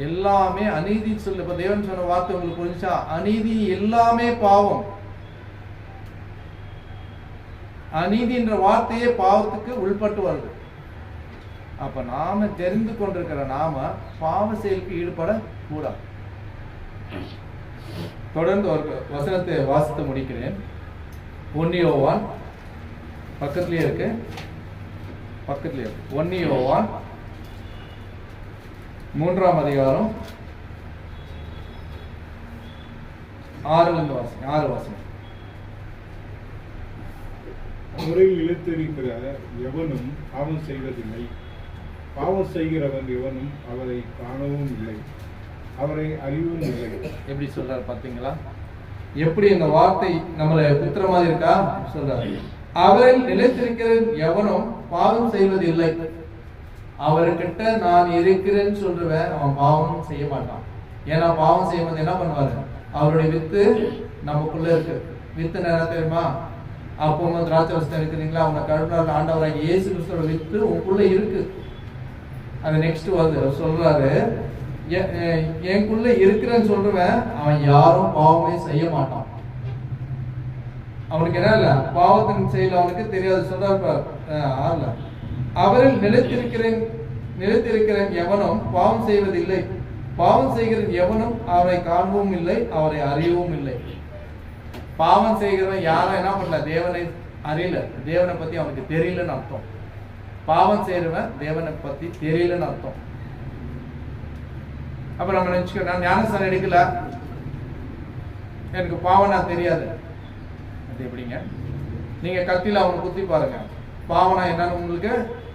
எல்லாமே அநீதி சொல்லு. இப்ப தேவன் சொன்ன வார்த்தை உங்களுக்கு புரிஞ்சா, அநீதி எல்லாமே பாவம். அநீதின்ற வார்த்தையே பாவத்துக்கு உள்பட்டு வருது. அப்ப நாம தெரிந்து கொண்டிருக்கிற நாம பாவ செயலுக்கு ஈடுபட கூடாது. தொடர்ந்து ஒரு வசனத்தை வாசித்து முடிக்கிறேன். 1 யோவான் பக்கத்திலேயே இருக்கு. 1 யோவான் 3ஆம் அதிகாரம் 6 வாசனம். அவரில் இழுத்திருக்கிற எவனும் பாவம் செய்வதில்லை, பாவம் செய்கிறவன் எவனும் அவரை காணவும் இல்லை, அவரை அறியவும் இல்லை. எப்படி சொல்றாரு பாத்தீங்களா? எப்படி இந்த வார்த்தை நம்மளை புத்திர மாதிரி இருக்கா சொல்றாரு. அவரில் நிலைத்திருக்கிற எவனும் பாவம் செய்வதில்லை. அவர்கிட்ட நான் இருக்கிறேன்னு சொல்றவன் அவன் பாவம் செய்ய மாட்டான். ஏன்னா பாவம் செய்யும்போது என்ன பண்ணுவாரு, அவருடைய வித்து நமக்குள்ள இருக்கு. வித்து என்ன தெரியுமா? அப்போ திராட்சரசம் இருக்கிறீங்களா, அவங்க கருணாவில் ஆண்டவராக இயேசு கிறிஸ்துவோட வித்து உங்களுக்குள்ள இருக்கு. அது நெக்ஸ்ட் வருது சொல்றாரு, எனக்குள்ள இருக்கிறேன்னு சொல்றவன் அவன் யாரும் பாவமே செய்ய மாட்டான். அவனுக்கு என்ன இல்ல, பாவத்தின் செயல் அவனுக்கு தெரியாது. சொல்றாரு, அவரில் நிலைத்திருக்கிறேன் எவனும் பாவம் செய்வதில்லை, பாவம் செய்கிறவன் எவனும் அவரை காணவும் இல்லை, அவரை அறியவும் இல்லை. பாவம் செய்கிறவன் யாரும் என்ன பண்ணல, தேவனை அறியல, தேவனை பத்தி அவனுக்கு தெரியலன்னு அர்த்தம். பாவம் செய்கிறவன் தேவனை பத்தி தெரியலன்னு அர்த்தம். அப்ப நம்ம நினைச்சுக்கோ, நான் ஞானஸ்தானம் எடுக்கல, எனக்கு பாவனா தெரியாது. அது எப்படிங்க? நீங்க கத்தில அவனை குத்தி பாருங்க, பாவனா என்னன்னு உங்களுக்கு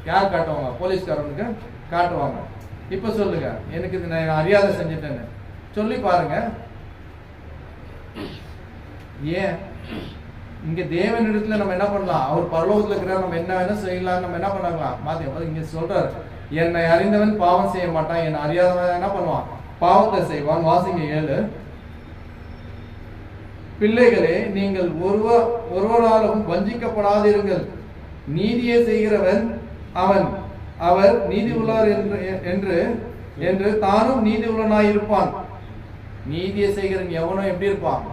யார் காட்டுவாங்க? போலீஸ்காரனுக்கு காட்டுவாங்க. இப்ப சொல்லுங்க, எனக்கு இது நான் அறியாத செஞ்சுட்டேன்னு சொல்லி பாருங்க. ஏன்? இங்க தேவனிடத்துல நம்ம என்ன பண்ணலாம், அவர் பரலோகத்துல இருக்கிற நம்ம என்ன வேணா செய்யலாம், நம்ம என்ன பண்ணலாம் மாத்தி. இங்க சொல்றாரு, என்னை அறிந்தவன் பாவம் செய்ய மாட்டான், என்னை அறியாதவன் என்ன பண்ணுவான், பாவத்தை செய்வான். வாசிங்க 7. பிள்ளைகளே, நீங்கள் ஒருவராலும் வஞ்சிக்கப்படாதிருங்கள். நீதியை செய்கிறவன் அவர் நீதி உள்ளவர் என்று தானும் நீதி உள்ளனாயிருப்பான். நீதியை செய்கிறவன் எவனும் எப்படி இருப்பான்?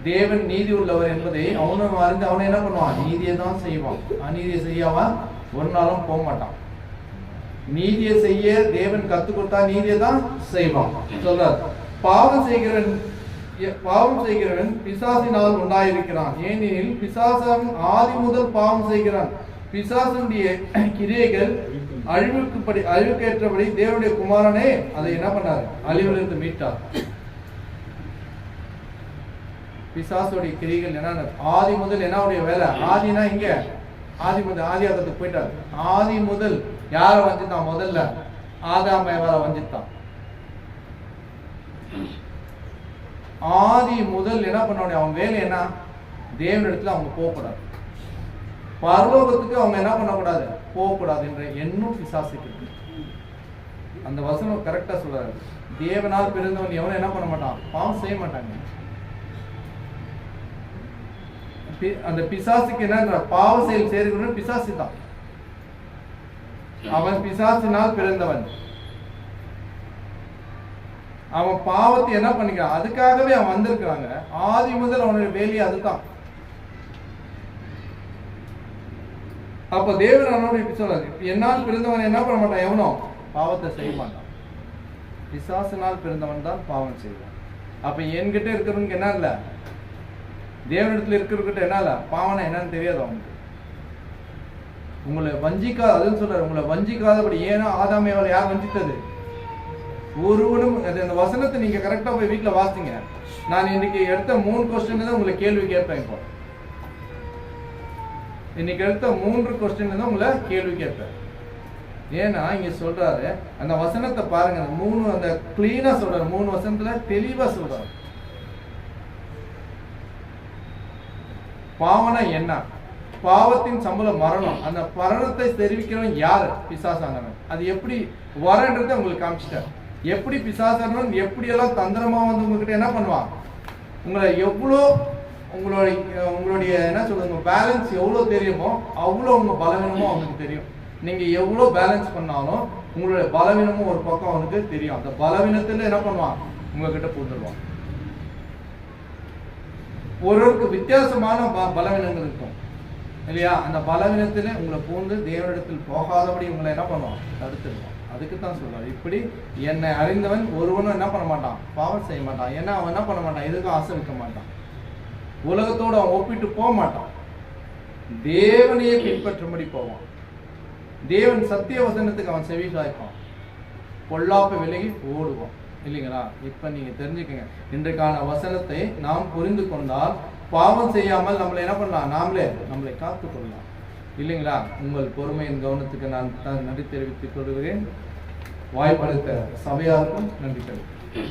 தேவன் நீதி உள்ளவர் என்பதை அவனும் அறிந்து அவனை என்ன பண்ணுவான், நீதியை தான் செய்வான். அநீதியை செய்யாம ஒரு நாளும் போக மாட்டான். நீதியை செய்ய தேவன் கத்து கொடுத்தா நீதியை தான் செய்வான். சொல்றார், பாவம் செய்கிறவன் பிசாசினால் உண்டாயிருக்கிறான். ஏனெனில் பிசாசன் ஆதி முதல் பாவம் செய்கிறான். பிசாசனுடைய கிரியைகள் அழிவுக்கேற்றபடி தேவனுடைய குமாரனே அதை என்ன பண்ணாரு, அழிவிலிருந்து மீட்டார். பிசாசுடைய கிரிகள் என்ன, ஆதி முதல் என்னுடைய வேலை. ஆதினா இங்க ஆதி முதல் ஆதியாகத்துக்கு போயிட்டார். ஆதி முதல் யார வஞ்சித்தான்? முதல்ல ஆதாம் ஏவாளை வஞ்சித்தான். ஆதி முதல் என்ன பண்ண, அவன் வேலை என்ன, தேவனிடத்துல அவங்க போகக்கூடாது, பரலோகத்துக்கு அவங்க என்ன பண்ணக்கூடாது, போகக்கூடாது என்ற எண்ணம் பிசாசுக்கு. அந்த வசனம் கரெக்டா சொல்றாரு. தேவனால் பிறந்தவன் எவனும் என்ன பண்ண மாட்டான், பாவம் செய்ய மாட்டாங்க. அந்த பிசாசுக்கு என்ன, பாவ செயல் செய்கிறவன் பிசாசு தான். அவன் பிசாசினால் பிறந்தவன். அவன் பாவத்தை என்ன பண்ணிக்கிறான், அதுக்காகவே அவன் வந்திருக்கிறாங்க. ஆதி முதல் அவனுடைய வேலையை அதுதான். அப்ப தேவன் அவனோட சொல்றாரு, என்னால் பிறந்தவன் என்ன பண்ண மாட்டான், எவனோ பாவத்தை செய்ய மாட்டான். பிசாசினால் பிறந்தவன் தான் பாவம் செய்வான். அப்ப என்கிட்ட இருக்கிறவனுக்கு என்ன இல்ல, தேவனிடத்துல இருக்கிறவங்கிட்ட என்ன இல்ல, பாவனை என்னன்னு தெரியாது அவனுக்கு. உங்களை வஞ்சிக்காத, அதுன்னு சொல்றாரு, உங்களை வஞ்சிக்காதபடி. ஏன்னா ஆதாம் ஏவாளை யார் வஞ்சித்தது? ஒருவனும். அந்த வசனத்தை நீங்க கரெக்டா போய் வீட்டுல வாசிங்க. நான் இன்னைக்கு எடுத்த 3 கொஸ்டின் தான் உங்களை கேள்வி கேட்பேன். இப்போ இன்னைக்கு எடுத்த 3 கொஸ்டின் தான் உங்களை கேள்வி கேட்பேன். ஏன்னா இங்க சொல்றாரு, அந்த வசனத்தை பாருங்க, அந்த 3 அந்த கிளீனா சொல்றாரு, 3 வசனத்துல தெளிவா சொல்றாரு. பாவனா என்ன? பாவத்தின் சம்பளம் மரணம். அந்த மரணத்தை தெரிவிக்கிறவன் யாரு? பிசாசானவன். அது எப்படி வரன்றதை உங்களுக்கு காமிச்சிட்டார். எப்படி பிசாசானவன் எப்படியெல்லாம் தந்திரமா வந்து உங்ககிட்ட என்ன பண்ணுவான், உங்களை எவ்வளோ உங்களுடைய என்ன சொல்லுங்க பேலன்ஸ் எவ்வளோ தெரியுமோ அவ்வளோ உங்க பலவீனமோ அவனுக்கு தெரியும். நீங்க எவ்வளோ பேலன்ஸ் பண்ணாலும் உங்களுடைய பலவீனமும் ஒரு பக்கம் அவனுக்கு தெரியும். அந்த பலவீனத்துல என்ன பண்ணுவான், உங்ககிட்ட பூந்துருவான். ஒருவருக்கு வித்தியாசமான பலவீனங்கள் இருக்கும் இல்லையா? அந்த பலவீனத்துல உங்களை பூந்து தேவனிடத்தில் போகாதபடி உங்களை என்ன பண்ணுவான், தடுத்துருவான். அதுக்கு தான் சொல்றாரு, இப்படி என்னை அறிந்தவன் ஒருவனும் என்ன பண்ண மாட்டான், பாவம் செய்ய மாட்டான். ஏன்னா அவன் என்ன பண்ண மாட்டான், எதுக்கும் ஆசை வைக்க மாட்டான், உலகத்தோடு அவன் ஒப்பிட்டு போக மாட்டான், தேவனையே பின்பற்றும்படி போவான். தேவன் சத்திய வசனத்துக்கு அவன் செவி சாய்ப்பான், பொல்லாப்பை விலகி ஓடுவான் இல்லைங்களா? இப்ப நீங்க தெரிஞ்சுக்கங்க, இன்றைக்கான வசனத்தை நாம் புரிந்து கொண்டால் பாவம் செய்யாமல் நம்மளை என்ன பண்ணலாம், நம்மளை காத்து கொள்ளலாம் இல்லைங்களா? உங்கள் பொறுமையின் கவனத்துக்கு நான் நன்றி தெரிவித்துக் கொள்கிறேன். வாய்ப்பளித்த சபையாருக்கும் நன்றி தெரிவிக்கிறேன்.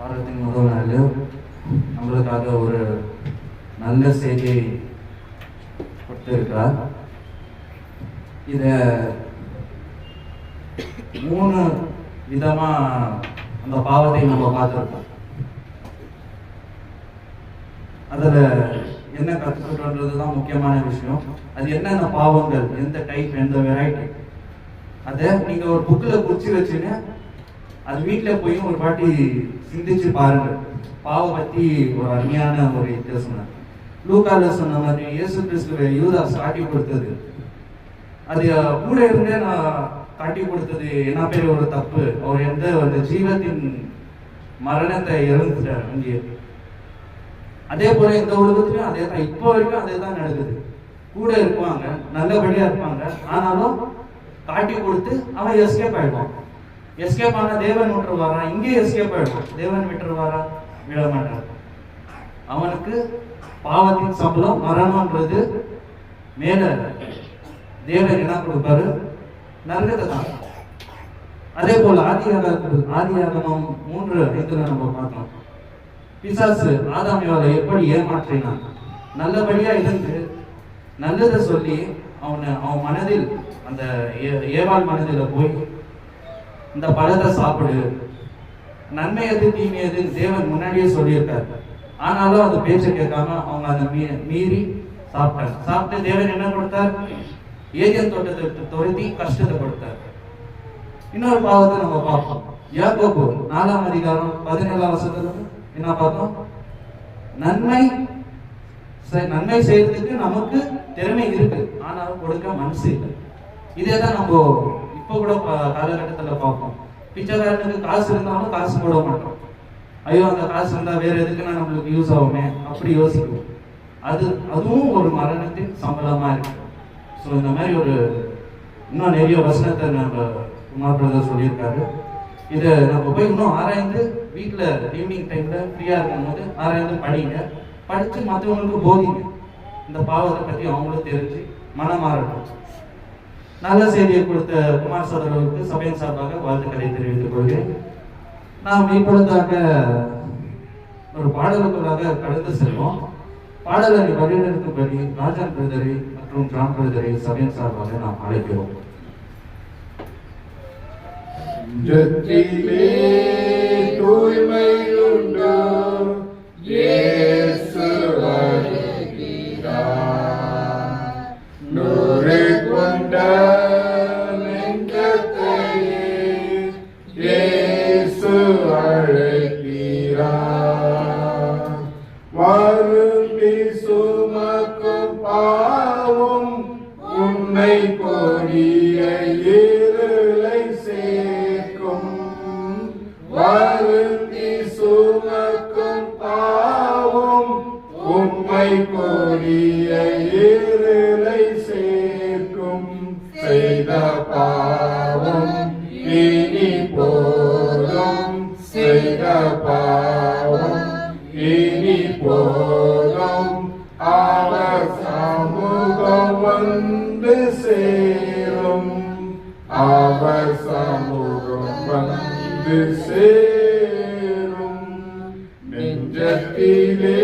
வாரத்தின் முதல் நாள் நம்மளுக்காக ஒரு நல்ல செய்தியை கொடுத்திருக்கிறார். இத 3 விதமா அந்த பாவத்தை நம்ம பார்த்துருக்கோம். அதுல என்ன கற்றுக்கிட்டோன்றதுதான் முக்கியமான விஷயம். அது என்னென்ன பாவங்கள், எந்த டைப், எந்த வெரைட்டி, அதை நீங்க ஒரு புக்கில் குறிச்சு வச்சுன்னு அது வீட்டில் போய் ஒரு பாட்டி சிந்திச்சு பாருங்க. பாவம் பத்தி ஒரு அருமையான ஒரு வித்தியாசம். லூக்கால சொன்ன மாதிரி இயேசு கிறிஸ்துவை யூதாஸ் காட்டி கொடுத்தது, அது கூட இருந்தே நான் காட்டி கொடுத்தது என்ன பேர் ஒரு தப்பு. அவர் எந்த ஒரு ஜீவத்தின் மரணத்தை இறந்துட்டார் அங்கே. அதே போல இந்த உலகத்திலும் அதே தான், இப்போ வரைக்கும் அதே தான் நடக்குது. கூட இருப்பாங்க, நல்லபடியா இருப்பாங்க, ஆனாலும் காட்டி கொடுத்து அவன் எஸ்கேப் ஆயிடுவான். எஸ்கேப் ஆனா தேவன் விட்டுருவாரா? இங்கே எஸ்கேப் ஆயிடுவான். தேவன் விட்டுருவாரா? விட மாட்டார். அவனுக்கு பாவத்தின் சம்பளம் மரணம்ன்றது மேல தேவன் என்ன கொடுப்பாரு, நரகத்தை தான். அதே போல ஆதியாகமம் 3:5 நம்ம பார்த்தோம். பிசாசு ஆதாமியாவை எப்படி ஏமாற்றினான். நல்லபடியா இருந்து நல்லதை சொல்லி அவன் மனதில், அந்த ஏவாள் மனதில் போய் இந்த பழத்தை சாப்பிடு, நன்மை எது தீமை எது தேவன் முன்னாடியே சொல்லியிருக்காரு. ஆனாலும் அந்த பேச்சை கேட்காம அவங்க அதை மீறி சாப்பிட்டாங்க. சாப்பிட்டு தேவன் என்ன கொடுத்தார், ஏதேன் தோட்டத்தை துரத்தி கஷ்டத்தை கொடுத்தார். இன்னொரு பாவத்தை நம்ம பார்ப்போம். யாக்கோபு 4ஆம் அதிகாரம் 17ஆம் வசனத்துல என்ன பார்த்தோம், நன்மை செய்யறதுக்கு நமக்கு திறமை இருக்கு, ஆனாலும் கொடுக்க மனசு இல்லை. இதே தான் நம்ம இப்ப கூட காலகட்டத்துல பார்ப்போம். பிச்சைக்காரனுக்கு காசு இருந்தாலும் காசு போட மாட்டோம். ஐயோ அந்த காசு இருந்தா வேற எதுக்குன்னா நம்மளுக்கு யூஸ் ஆகுமே அப்படி யோசிக்கும். அதுவும் ஒரு மரணத்தின் சம்பளமா இருக்கு. ஸோ இந்த மாதிரி ஒரு இன்னும் நிறைய வசனத்தை நம்ம குமார் பிரதர் சொல்லியிருக்காரு. இதை நம்ம போய் இன்னும் ஆராய்ந்து வீட்டில் ஈவினிங் டைம்ல ஃப்ரீயா இருக்கும் போது ஆராய்ந்து படிங்க. படிச்சு மற்றவங்களுக்கு போதிங்க. இந்த பாவத்தை பற்றி அவங்களும் தெரிஞ்சு மனம் மாறட்டும். நல்ல செய்தியை கொடுத்த குமார் சகோதரர்களுக்கு சபையின் சார்பாக வாழ்த்துக்களை தெரிவித்துக் கொள்கிறேன். நாம் இப்பொழுதாக ஒரு பாடலுக்குள்ளாக கடந்து செல்வோம். பாடலை வழிநடத்தும்படி ராஜன் பிரதரை மற்றும் ஜான் பிரதரை சபையின் சார்பாக நாம் அழைக்கிறோம். தூய்மையுண்டோ இயேசு நூறு கொண்ட நெஞ்சத்தையே இயேசு அழைக்கிறார். வருந்தி சுமக்கும் பாவம் உன்னை கொடிய இருளை சேர்க்கும். வருந்தி சுமக்கும் அவர் சமூகம் வந்து சேரும். நெஞ்சத்திலே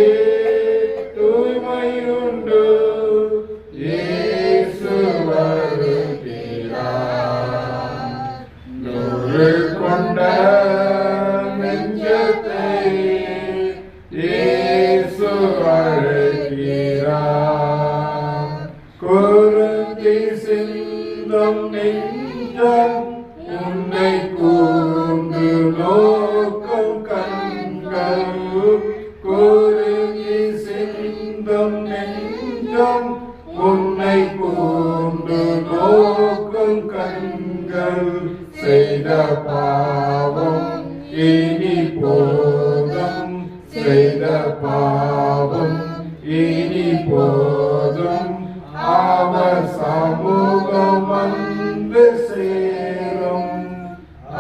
தூய்மையுண்டு, இயேசு வருகிறார். நூறு கொண்ட நெஞ்சத்தை இயேசு அழைக்கிறார். குருதி சிந்தும் நெஞ்சம் உன்னை கூர்ந்து நோக்கும் கண்கள். குருதி சிந்தும் நெஞ்சம் உன்னை கூர்ந்து நோக்கும் கண்கள். செய்த பாவம் இனி போதும், செய்த பாவம் இனி போதும். அவர் சமூகம் வந்து சேரும்,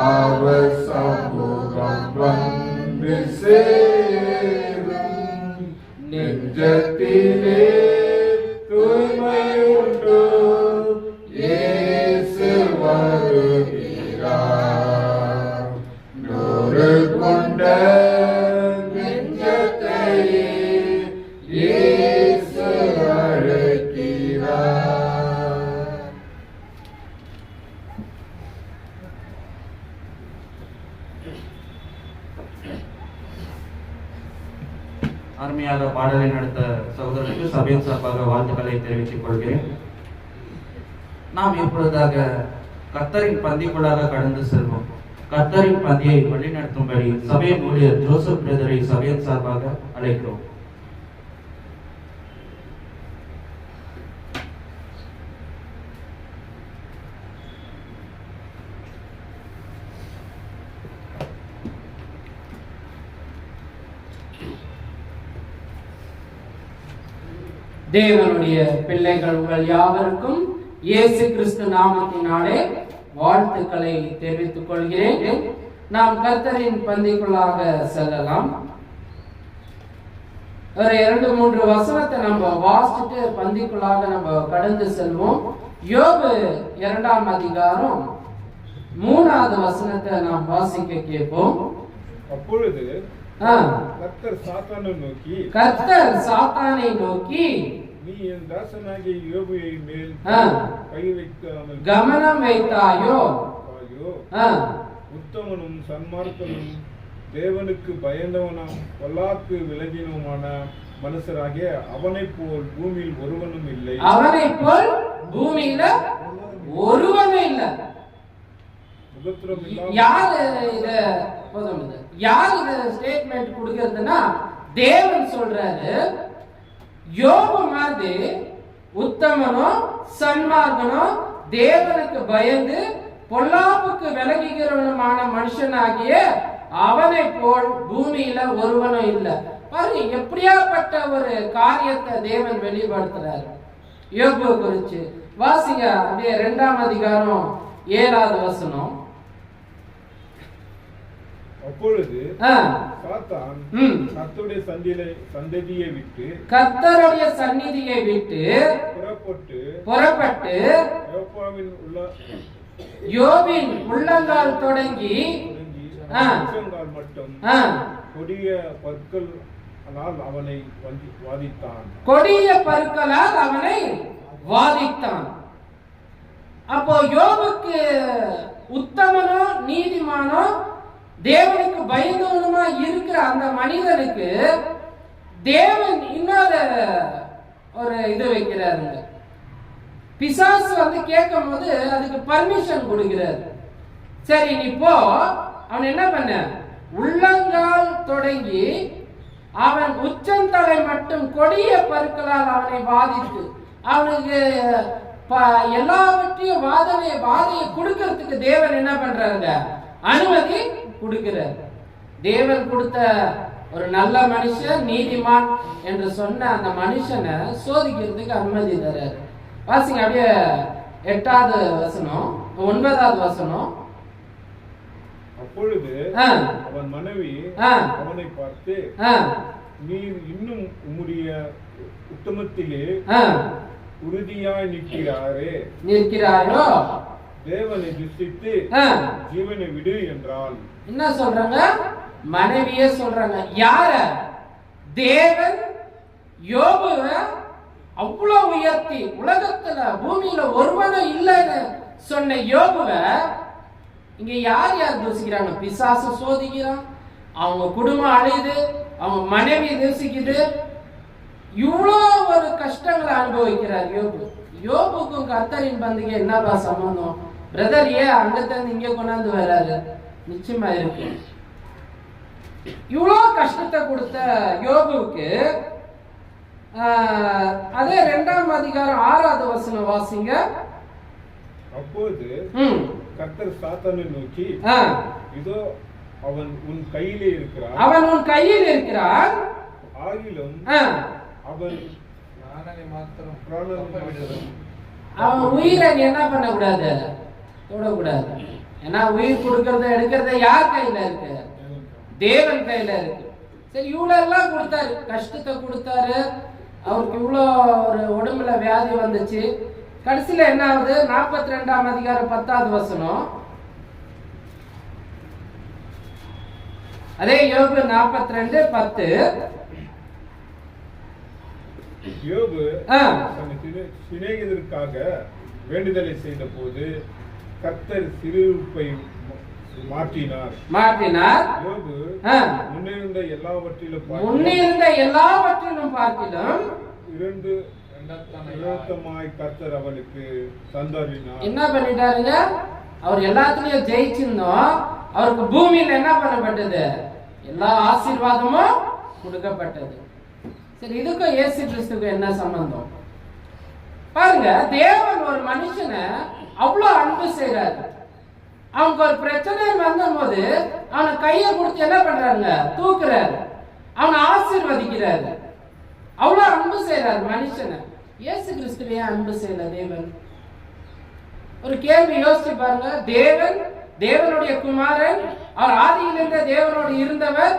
அவர் சமூகம் வந்து சேரும். நெஞ்சத்திலே தூய்மையுண்டு, இயேசு வருகிறார். நூறு கொண்ட நெஞ்சத்தை இயேசு அழைக்கிறார். அருமையாக பாடலை நடத்த சகோதரருக்கு சபையின் சார்பாக வாழ்த்துக்களை தெரிவித்துக் கொள்கிறேன். நாம் இப்பொழுதாக கர்த்தரின் பந்திக்குள்ளாக கடந்து செல்வோம். கர்த்தரின் பந்தியை வழிநடத்தும்படி சபையின் ஊழியர் ஜோசப் பிரதரை சபையின் சார்பாக அழைக்கிறோம். தேவனுடைய பிள்ளைகள் உங்கள் யாவருக்கும் இயேசு கிறிஸ்து நாமத்தினாலே வாழ்த்துக்களை தெரிவித்துக் கொள்கிறேன். நாம் கர்த்தரின் பந்திக்குள்ளாக செல்லலாம். ஒரு 2-3 வசனத்தை நம்ம வாசிச்சுட்டு பந்திக்குள்ளாக நம்ம கடந்து செல்வோம். யோபு 2ஆம் அதிகாரம் 3வது வசனத்தை நாம் வாசிக்க கேட்போம். அப்பொழுது கர்த்தர் சாத்தானை நோக்கி நீ என் தாசனாகிய யோபுவை மேல் கை வைக்காமல் கவனம் வைத்தாயோ? உத்தமனும் சன்மார்க்கனும் தேவனுக்கு பயந்தவனும் பொல்லாக்கு விலகினவுமான மனுஷராகிய அவனை போல் பூமியில் ஒருவனும் இல்லை. அவனை போல் பூமியில ஒருவனும் இல்லை. யாரு இத ஸ்டேட்மெண்ட் கொடுக்கிறதுனா தேவன் சொல்றாரு. யோபு மாதிரி உத்தமனும் சன்மார்க்கனும் தேவனுக்கு பயந்து பொல்லாப்புக்கு விலகுகிறவனுமான மனுஷனாகிய அவனை போல் பூமியில ஒருவனும் இல்லை. பாருங்க எப்படியாப்பட்ட ஒரு காரியத்தை தேவன் வெளிப்படுத்துறாரு யோபு குறிச்சு. வாசிங்க அப்படியே 2ஆம் அதிகாரம் 7வது வசனம். அப்பொழுது சாத்தான் கர்த்தருடைய சந்நிதியை விட்டு புறப்பட்டு யோபின் உள்ளங்கால் தொடங்கி மட்டும் கொடிய பற்களால் அவனை வாதித்தான். அப்போ யோபுக்கு உத்தமனோ நீதிமானோ தேவனுக்கு பயந்தவனுமா இருக்கிற அந்த மனிதனுக்கு தேவன் இன்னொரு ஒரு இது வைக்கிறாருங்க. பிசாசு வந்து கேட்கும் போது அதுக்கு பர்மிஷன் கொடுக்கிறாரு. சரி நீ போ. அவன் என்ன பண்ண, உள்ளங்கால் தொடங்கி அவன் உச்சந்தலை மட்டும் கொடிய பற்களால் அவனை வாதித்து அவனுக்கு எல்லாவற்றையும் வாதையை கொடுக்கறதுக்கு தேவன் என்ன பண்றாருங்க, அனுமதி கொடுக்கிறார். தேவன் கொடுத்த ஒரு நல்ல மனுஷன் நீதிமான் என்று சொன்ன அந்த மனுஷனை சோதிக்கிறதுக்கு அனுமதி தர்றாரு. வாசிங்க அப்படியே 8வது வசனம் 9வது வசனம். அப்பொழுது அவன் மனைவி அவனை பார்த்து, நீர் இன்னும் உம்முடைய உத்தமத்திலே உறுதியாய் நிற்கிறாரோ? தேவனை துஷ்டித்து ஆ, ஜீவனை விடு என்றால் என்ன சொல்றாங்க? மனைவியே சொல்றாங்க. யார? தேவன் யோபுவை அவ்வளவு உயர்த்தி உலகத்துல பூமியில ஒருவனும் இல்லைன்னு சொன்ன யோபுவை இங்க யார் யார் தூசிக்கிறாங்க? பிசாசு சோதிக்கிறான், அவங்க குடும்பம் அழியுது, அவங்க மனைவி தூசிக்குது, இவ்வளோ ஒரு கஷ்டங்களை அனுபவிக்கிறார் யோபு. யோபுக்கும் கர்த்தரின் பந்துக்கு என்னப்பா சம்பந்தம்? பிரதர் ஏன் அங்கத்திலிருந்து இங்க கொண்டாந்து வர்றாரு? நிச்சயமா இருக்கு. இவ்வளோ கஷ்டத்தை கொடுத்த யோபுவுக்கு அதே 2ஆம் அதிகாரம் 6வது வசனம் வாசிங்க. அப்போது கர்த்தர் சாத்தானை நோக்கி, இதோ அவன் உன் கையிலே இருக்கிறான், அவன் உன் கையில் இருக்கிறான், ஆகிலும் அவன் அவன் உயிரை நீ என்ன பண்ண கூடாது? தொடக்கூடாது. ஏன்னா உயிர் கொடுக்கறத எடுக்கிறத யார் கையில இருக்கு? தேவன் கையில இருக்கு. சரி, இவ்வளவு எல்லாம் கொடுத்தாரு, கஷ்டத்தை கொடுத்தாரு, அவருக்கு இவ்வளோ ஒரு உடம்புல வியாதி வந்துச்சு. கடைசியில என்ன ஆகுது? 42ஆம் அதிகாரம் 10வது வசனம். அதே யோபு 42:10. யோபு சிநேகிதருக்காக வேண்டுதலை செய்த போது கர்த்தர் சிறுப்பை மாற்றினார். யோபு முன்னிருந்த எல்லாவற்றிலும் பார்க்கிலும் இரண்டமாய் கர்த்தர் அவனுக்கு தந்தருளினார். என்ன பண்ணிட்டாருங்க? அவர் எல்லாத்துலயும் ஜெயிச்சிருந்தோம். அவருக்கு பூமியில என்ன பண்ணப்பட்டது? எல்லா ஆசீர்வாதமும் கொடுக்கப்பட்டது. சரி, இதுக்கும் இயேசு கிறிஸ்துக்கு என்ன சம்பந்தம்? பாருங்க, தேவன் ஒரு மனுஷனை அவ்வளவு அன்பு செய்யறாரு. அவனுக்கு ஒரு பிரச்சனை வந்த போது அவனை கையை கொடுத்து என்ன பண்றாங்க? தூக்குறாரு, அவனை ஆசீர்வதிக்கிறாரு. அவ்வளவு அன்பு செய்யறாரு மனுஷனை. இயேசு கிறிஸ்துவே அன்பு செய்யல தேவன்? ஒரு கேள்வி யோசிச்சு பாருங்க. தேவனுடைய குமாரன், அவர் ஆதியிலிருந்த தேவனோடு இருந்தவர்,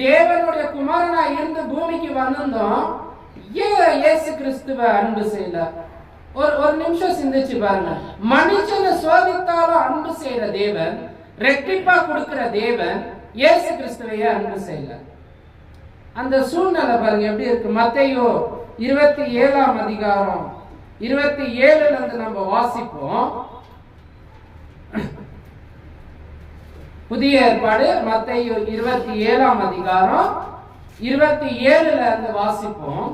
தேவனுடைய குமாரனா இருந்து பூமிக்கு வந்திருந்தோம். ஏன் இயேசு கிறிஸ்துவ அன்பு செய்யல? ஒரு நிமிஷம் சிந்திச்சு பாருங்க. மனுஷனை சோதித்தாலும் அன்பு செய்யற தேவன், ரெட்டிப்பா கொடுக்கிற தேவன், இயேசு கிறிஸ்துவையே அன்பு செய்யல. அந்த சூழ்நிலை பாருங்க எப்படி இருக்கு. மத்தேயு 27ஆம் அதிகாரம் 27ல இருந்து நம்ம வாசிப்போம். புதிய ஏற்பாடு மத்தேயு 27ஆம் அதிகாரம் 27ல இருந்து வாசிப்போம்.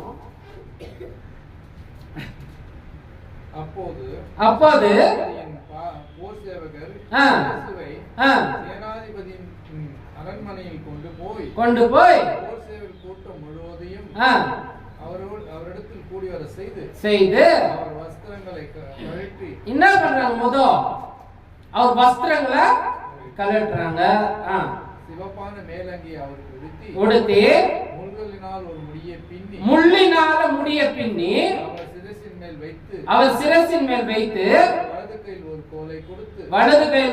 அப்போது சேனாதிபதியின் அரண்மனையில் கொண்டு போய் கூட்டம் முழுவதையும் அவரிடத்தில் கூடி வர செய்து அவர் வஸ்திரங்களை கழற்றி என்ன பண்றாங்க? அவர் வஸ்திரங்களை கழட்டுறாங்க. சிவப்பான மேலங்கி அவருக்கு உடுத்தி முள்ளினால் ஒரு முடியை பின்னி அவர் சிரசின் மேல் வைத்து வலது கையில்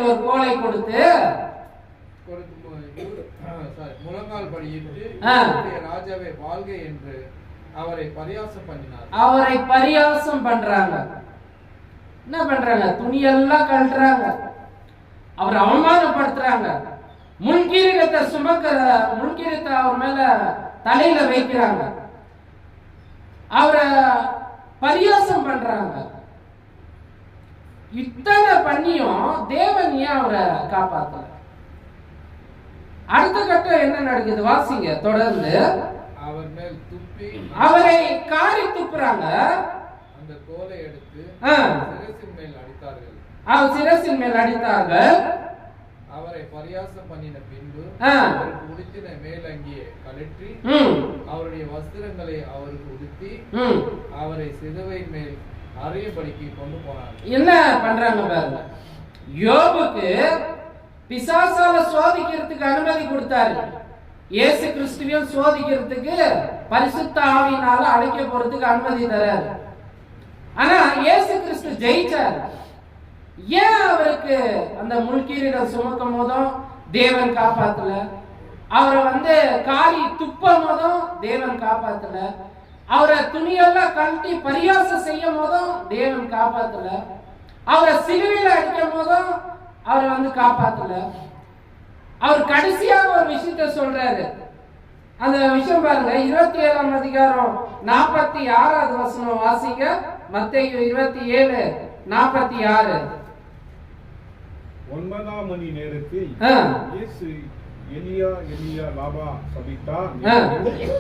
ஒரு கோலை கொடுத்து முழங்கால் படியிட்டு ராஜாவை வாழ்க என்று அவரை பரியாசம் பண்றாங்க. என்ன பண்றாங்க? துணியெல்லாம் கழட்டுறாங்க, அவரை அவமானப்படுத்துறாங்க, முன்கிரீடத்தை அவர் மேல தலையில வைக்கிறாங்க, அவரை பரியாசம் பண்றாங்க. இத்தனை பண்ணியும் தேவன் ஏன் அவரை காப்பாத்தல? அடுத்த கட்டம் என்ன நடக்குது? வாசிங்க தொடர்ந்து. அவர் மேல் துப்பி அவரை காரி துப்புறாங்க, அந்த கோலை எடுத்து சிரசின் மேல் அடித்தார்கள். அவரை பரியாசம் பண்ணின பின்பு உடுத்தின மேலங்கியை கழற்றி அவருடைய வஸ்திரங்களை அவருக்கு உடுத்தி அவரை சிலுவை மேல் அறையபடிக்கு கொண்டு போனார். என்ன பண்றாங்க பாருங்க. யோபுக்கு பிசாசால சோதிக்கிறதுக்கு அனுமதி கொடுத்தாரு. இயேசு கிறிஸ்துவையும் சோதிக்கிறதுக்கு பரிசுத்த ஆவியினால அழைக்க போறதுக்கு அனுமதி தராரு. ஆனா இயேசு கிறிஸ்து ஜெயிச்சார். ஏன் அவருக்கு அந்த முள்கீரிடம் சுமக்கும் போதும் தேவன் காப்பாத்தல? அவரை காரி துப்பும் போதும் தேவன் காப்பாத்தல? அவரை துணியெல்லாம் கழட்டி பரியாசம் செய்யும் போதும் தேவன் காப்பாத்தல? அவரை சிலுவையில் அடிக்கும் போதும் அவரை வந்து காப்பாத்தல. அவர் கடைசியாக ஒரு விஷயத்த சொல்றாரு. அந்த விஷயம் பாருங்க, 27ஆம் அதிகாரம் 46வது வசனம் வாசிங்க. மத்தேயு 27:46. 9ஆம் மணி நேரத்தில் இயேசு எலியா எலியா லாமா சபித்தார்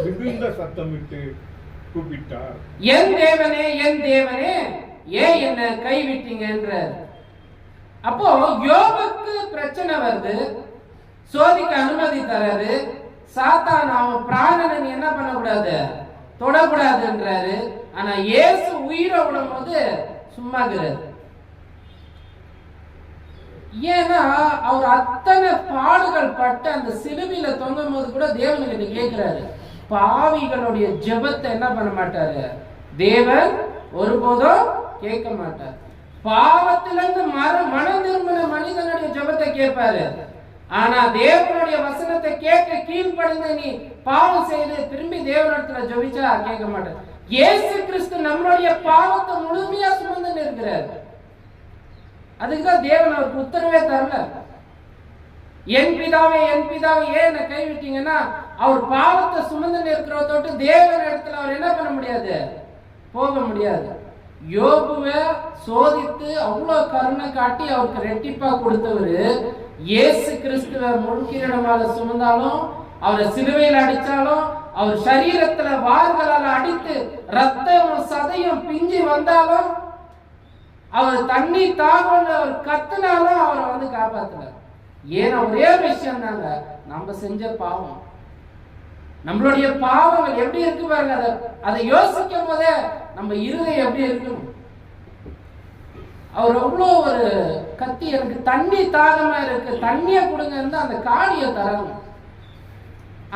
மிகுந்த சத்தமிட்டு கூப்பிட்டார், என் தேவனே என் தேவனே ஏன் என்ன கைவிட்டீங்க என்றார். அப்போ யோபுக்கு பிரச்சனை வருது, சோதிக்க அனுமதி தராரு. சாத்தான் அவன் பிராணனை என்ன பண்ணக்கூடாது, தொடக்கூடாதுன்றாரு. ஆனா இயேசு உயிரை விடும் போது சும்மாகிறாரு. ஏன்னா அவர் அத்தனை பாடுகள் பட்டு அந்த சிலுவையில தொங்கும் போது கூட தேவனுக்கு கேட்கிறாரு. பாவிகளுடைய ஜெபத்தை என்ன பண்ண மாட்டாரு தேவன், ஒருபோதும் கேட்க மாட்டார். பாவத்திலிருந்து மனம் திரும்பின மனிதனுடைய ஜெபத்தை கேட்பாரு. ஆனா தேவனுடைய வசனத்தை கேட்க கீழ்ப்படிந்து நீ பாவம் செய்து திரும்பி தேவனிடத்துல ஜெபிச்சா கேட்க மாட்டார். இயேசு கிறிஸ்து நம்மளுடைய பாவத்தை முழுமையா சுமந்து இருக்கிறார். அதுக்குதான் தேவன் அவருக்கு உத்தரவே தரல. என் பிதாவே ஏன் என்ன கைவிட்டீங்கன்னா, அவர் பாவத்தை சுமந்து இருக்கிறத தொட்டு தேவன் இடத்துல அவர் என்ன பண்ண முடியாது, போக முடியாது. யோபுவை சோதித்து அவ்வளவு கருணை காட்டி அவருக்கு ரெட்டிப்பா கொடுத்தவரு இயேசு கிறிஸ்துவ முழுக்கிரடமாக சுமந்தாலும், அவரை சிலுவையில் அடிச்சாலும், அவர் சரீரத்துல வார்களால் அடித்து ரத்தமும் சதையும் பிஞ்சி வந்தாலும், அவர் தண்ணி தாகம் அவர் கத்துனாலும் அவரை வந்து காப்பாத்தல. ஏன்னா ஒரே விஷயம் தாங்க, நம்ம செஞ்ச பாவம், நம்மளுடைய பாவங்கள் எப்படி இருக்கு பாருங்க. அதை யோசிக்கும் போதே நம்ம இருதயம் எப்படி இருக்கணும். அவர் எவ்வளோ ஒரு கத்தி, எனக்கு தண்ணி தாகமா இருக்கு, தண்ணிய கொடுங்க அந்த காடியை தராங்க.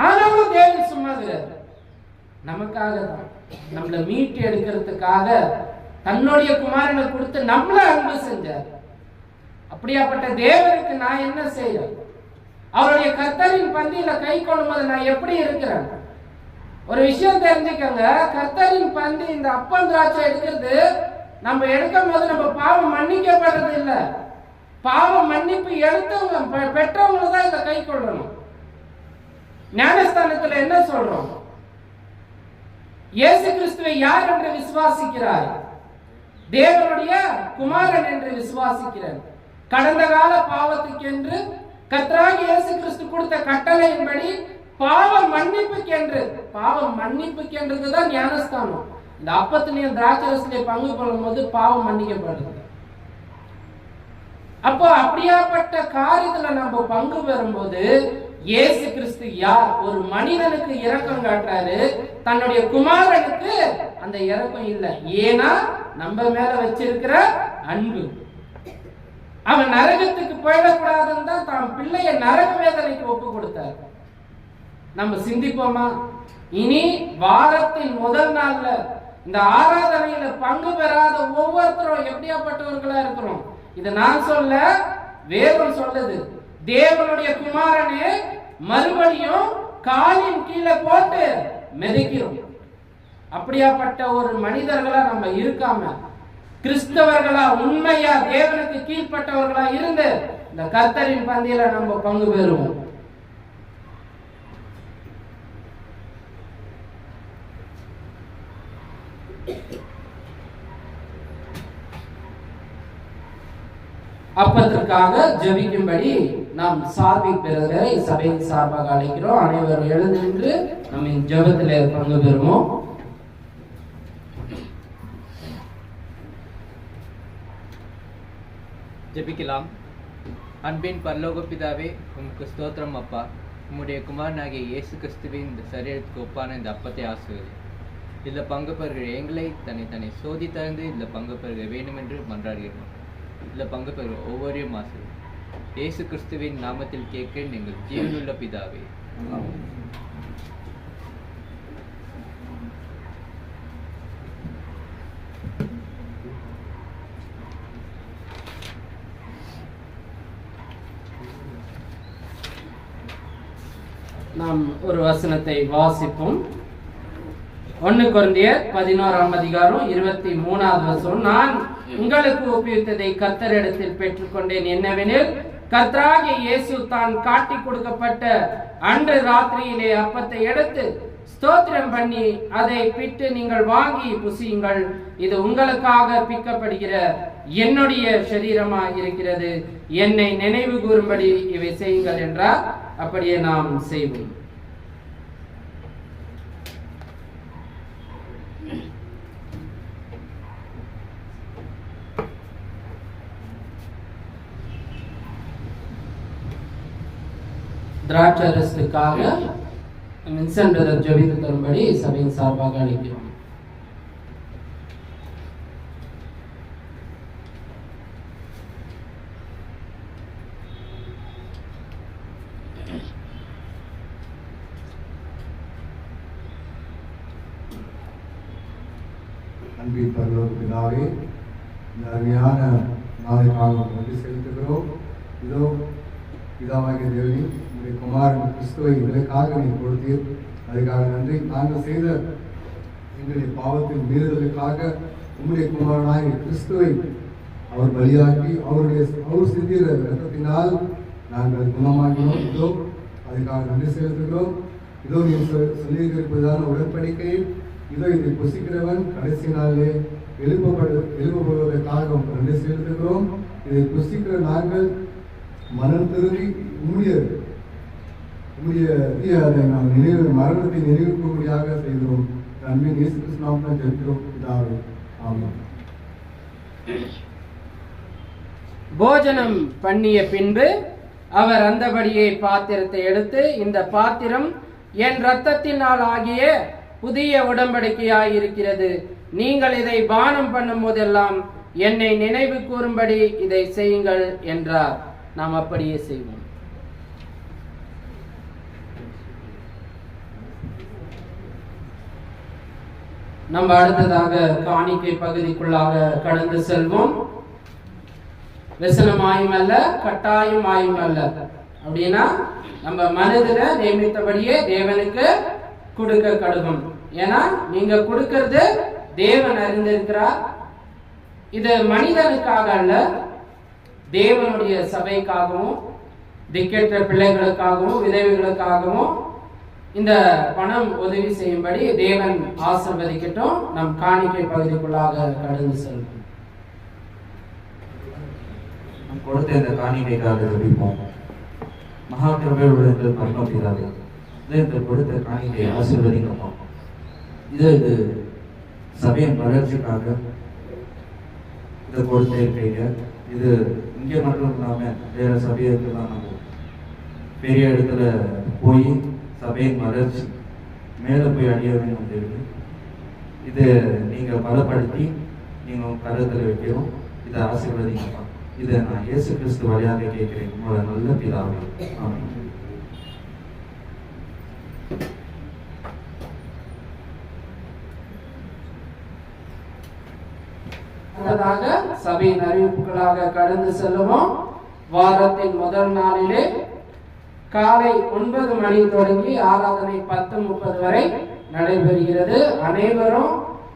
ஆனாலும் தேவன் சும்மா கிடையாது, நமக்காக தான், நம்மளை மீட்டு எடுக்கிறதுக்காக தன்னுடைய குமாரனை கொடுத்து நம்மள அன்பு செஞ்சார். அப்படியாப்பட்ட தேவனுக்கு நான் என்ன செய்யறேன்? அவருடைய கர்த்தரின் பந்தியில கை கொள்ளும்போது நான் எப்படி இருக்கிறேன்? ஒரு விஷயம் தெரிஞ்சுக்கங்க, கர்த்தரின் பந்தி இந்த அப்பம் திராட்சை எடுக்கிறது, நம்ம எடுக்கும் போது நம்ம பாவம் மன்னிக்கப்படுறது இல்லை, பாவம் மன்னிப்பு எடுத்தவங்க பெற்றவங்க தான் இதை கை கொள்ளணும். ஞானஸ்தானத்துல என்ன சொல்றோம்? இயேசு கிறிஸ்துவை யார் என்று விசுவாசிக்கிறாய்? தேவனுடைய குமாரன் என்று விசுவாசிக்கிறார். கடந்த கால பாவத்துக்கு என்று கர்த்தராகிய இயேசு கிறிஸ்து கொடுத்த கட்டளையின்படி பாவம் மன்னிப்புக்கென்று, பாவம் மன்னிப்புக்கென்றதுதான் ஞானஸ்தானம். இந்த அப்பத்திலையும் திராட்சரசத்திலையும் பங்கு கொள்ளும் போது பாவம் மன்னிக்கப்படுது. அப்போ அப்படியாப்பட்ட காரியத்துல நம்ம பங்கு பெறும்போது இயேசு கிறிஸ்து யார்? ஒரு மனிதனுக்கு இரக்கம் காட்டுறாரு, தன்னுடைய குமாரனுக்கு அந்த இரக்கம் இல்லை. ஏன்னா நம்ம மேல வச்சிருக்கிற அன்பு. அவன் நரகத்துக்கு போயிடக்கூடாதுன்னு தான் தான் பிள்ளைய நரக வேதனைக்கு ஒப்பு கொடுத்தார். நம்ம சிந்திப்போமா? இனி வாரத்தின் முதல் நாள்ல இந்த ஆராதனையில பங்கு பெறாத ஒவ்வொருத்தரும் எப்படியாப்பட்டவர்களா இருக்கிறோம்? இதை நான் சொல்ல, வேதம் சொல்லுது. தேவனுடைய குமாரனே மறுபடியும் காலின் கீழே போட்டு மிதிக்கிறோம். அப்படியாப்பட்ட ஒரு மனிதர்களா நம்ம இருக்காம, கிறிஸ்தவர்களா உண்மையா தேவனுக்கு கீழ்பட்டவர்களா இருந்து இந்த கர்த்தரின் பந்தியில நம்ம பங்கு பெறுவோம். அப்பத்திற்காக ஜெபிக்கும்படி நாம் சார்பை பெறுகிற சபையின் சார்பாக அழைக்கிறோம். அனைவரும் எழுந்து நின்று நம்ம ஜெபத்திலே பங்கு பெறுவோம். ஜெபிக்கலாம். அன்பின் பரலோக பிதாவே, உமக்கு ஸ்தோத்திரம் அப்பா. உம்முடைய குமாரனாகிய இயேசு கிறிஸ்துவின் இந்த சரீரத்துக்கு ஒப்பான இந்த அப்பத்தை ஆசுவது இதில் பங்கு பெறுகிற எங்களை தன்னை சோதித்தறிந்து இதில் பங்கு பெறுக வேண்டும் என்று மன்றாடுகிறோம். இதில் பங்கு பெறுகிற ஒவ்வொருவரையும் ஆசை இயேசு கிறிஸ்துவின் நாமத்தில் கேட்கிறேன் எங்கள் ஜீவனுள்ள பிதாவே. நாம் ஒரு வசனத்தை வாசிப்போம். 1 கொரிந்தியர் 11ஆம் அதிகாரம் 23வது வசனம். நான் உங்களுக்கு ஒப்புவித்ததை கர்த்தரிடத்தில் பெற்றுக்கொண்டேன். என்னவெனில் கர்த்தராகிய இயேசு தான் காட்டி கொடுக்கப்பட்ட அன்று ராத்திரியிலே அப்பத்தை எடுத்து ஸ்தோத்திரம் பண்ணி அதை பிட்டு, நீங்கள் வாங்கி புசியுங்கள், இது உங்களுக்காக பிக்கப்படுகிற என்னுடைய சரீரமாக இருக்கிறது, என்னை நினைவு கூறும்படி இவை செய்யுங்கள் என்றார். அப்படியே நாம் செய்வோம். திராட்சரசத்துக்காக வின்சென்ட் பிரதர் ஜெபித்து தரும்படி சபையின் சார்பாக அழைக்கிறோம். அன்பின் பரலோக பிதாவே, இந்த அருமையான நாளைக்காக நன்றி செலுத்துகிறோம். இதோ பிதாவாகிய தேவனே, உங்களுடைய குமாரன் கிறிஸ்துவை எங்களுக்காக நீ கொடுத்தீர். அதுக்காக நன்றி. நாங்கள் செய்த எங்களுடைய பாவத்தின் மீறுதலுக்காக உங்களுடைய குமாரனாகிய கிறிஸ்துவை அவர் பலியாக்கி அவர் சிந்திய ரத்தத்தினால் நாங்கள் குணமாகினோம். இதோ அதுக்காக நன்றி செலுத்துகிறோம். இதோ நீ சொல்லியிருப்பதான உடன்படிக்கை, இதோ இதை புசிக்கிறவன் கடைசி நாளிலே எழுப்பப்படுவதற்காக நன்றி செலுத்துகிறோம். இதை புசிக்கிற நாங்கள் மனம் திரும்பி உம்முடைய அதை நாம் மரணத்தை நினைவுக்கும்படியாக செய்கிறோம். நன்மை இயேசு கிறிஸ்து நாமத்தில் ஜெபிக்கிறோம் பிதாவே, ஆமென். போஜனம் பண்ணிய பின்பு அவர் அந்தபடியே பாத்திரத்தை எடுத்து, இந்த பாத்திரம் என் இரத்தத்தினால் ஆகிய புதிய உடன்படிக்கையாய் இருக்கிறது, நீங்கள் இதை பானம் பண்ணும் போதெல்லாம் என்னை நினைவு கூறும்படி இதை செய்யுங்கள் என்றார். நாம் அப்படியே செய்வோம். நம்ம அடுத்ததாக காணிக்கை பகுதிக்குள்ளாக கடந்து செல்வோம். வெசனமாயும் அல்ல, கட்டாயமாயும் அல்ல. அப்படின்னா நம்ம மனதில் நியமித்தபடியே தேவனுக்கு கொடுக்க கடுகும். ஏன்னா நீங்க கொடுக்கிறது தேவன் அறிந்திருக்கிறார். இது மனிதனுக்காக அல்ல, தேவனுடைய சபைக்காகவும் திக்கற்ற பிள்ளைகளுக்காகவும் விதவைகளுக்காகவும் இந்த பணம் உதவி செய்யும்படி தேவன் ஆசீர்வதிக்கட்டும். நம் காணிக்கை பகுதிக்குள்ளாக கடந்து செல்வோம். நம் கொடுத்த இந்த காணிக்கைக்காக ஜெபிப்போம். மகா கிருபையுள்ள பரமபிதாவே, இந்த கொடுத்த காணிக்கை ஆசீர்வதிக்கப்பா. இது சபையின் வளர்ச்சிக்காக இதை கொடுத்து இருக்கீங்க. இது இங்கே மட்டும் இல்லாமல் வேற சபையெல்லாம் நம்ம பெரிய இடத்துல போய் சபையின் வளர்ச்சி மேலே போய் அடைய வேண்டும். இது நீங்கள் பலப்படுத்தி நீங்கள் கருத்தில் வைக்கிறோம். இதை ஆசீர்வதிங்கப்பா. இதை நான் இயேசு கிறிஸ்து வழியாக கேட்கிறேன், உங்களோட நல்ல பிதாவே, ஆமென். சபையின் அறிவிப்புகளாக கடந்து செல்லுவோம். வாரத்தின் முதல் நாளிலே காலை 9 மணி தொடங்கி ஆராதனை 10:30 வரை நடைபெறுகிறது. அனைவரும்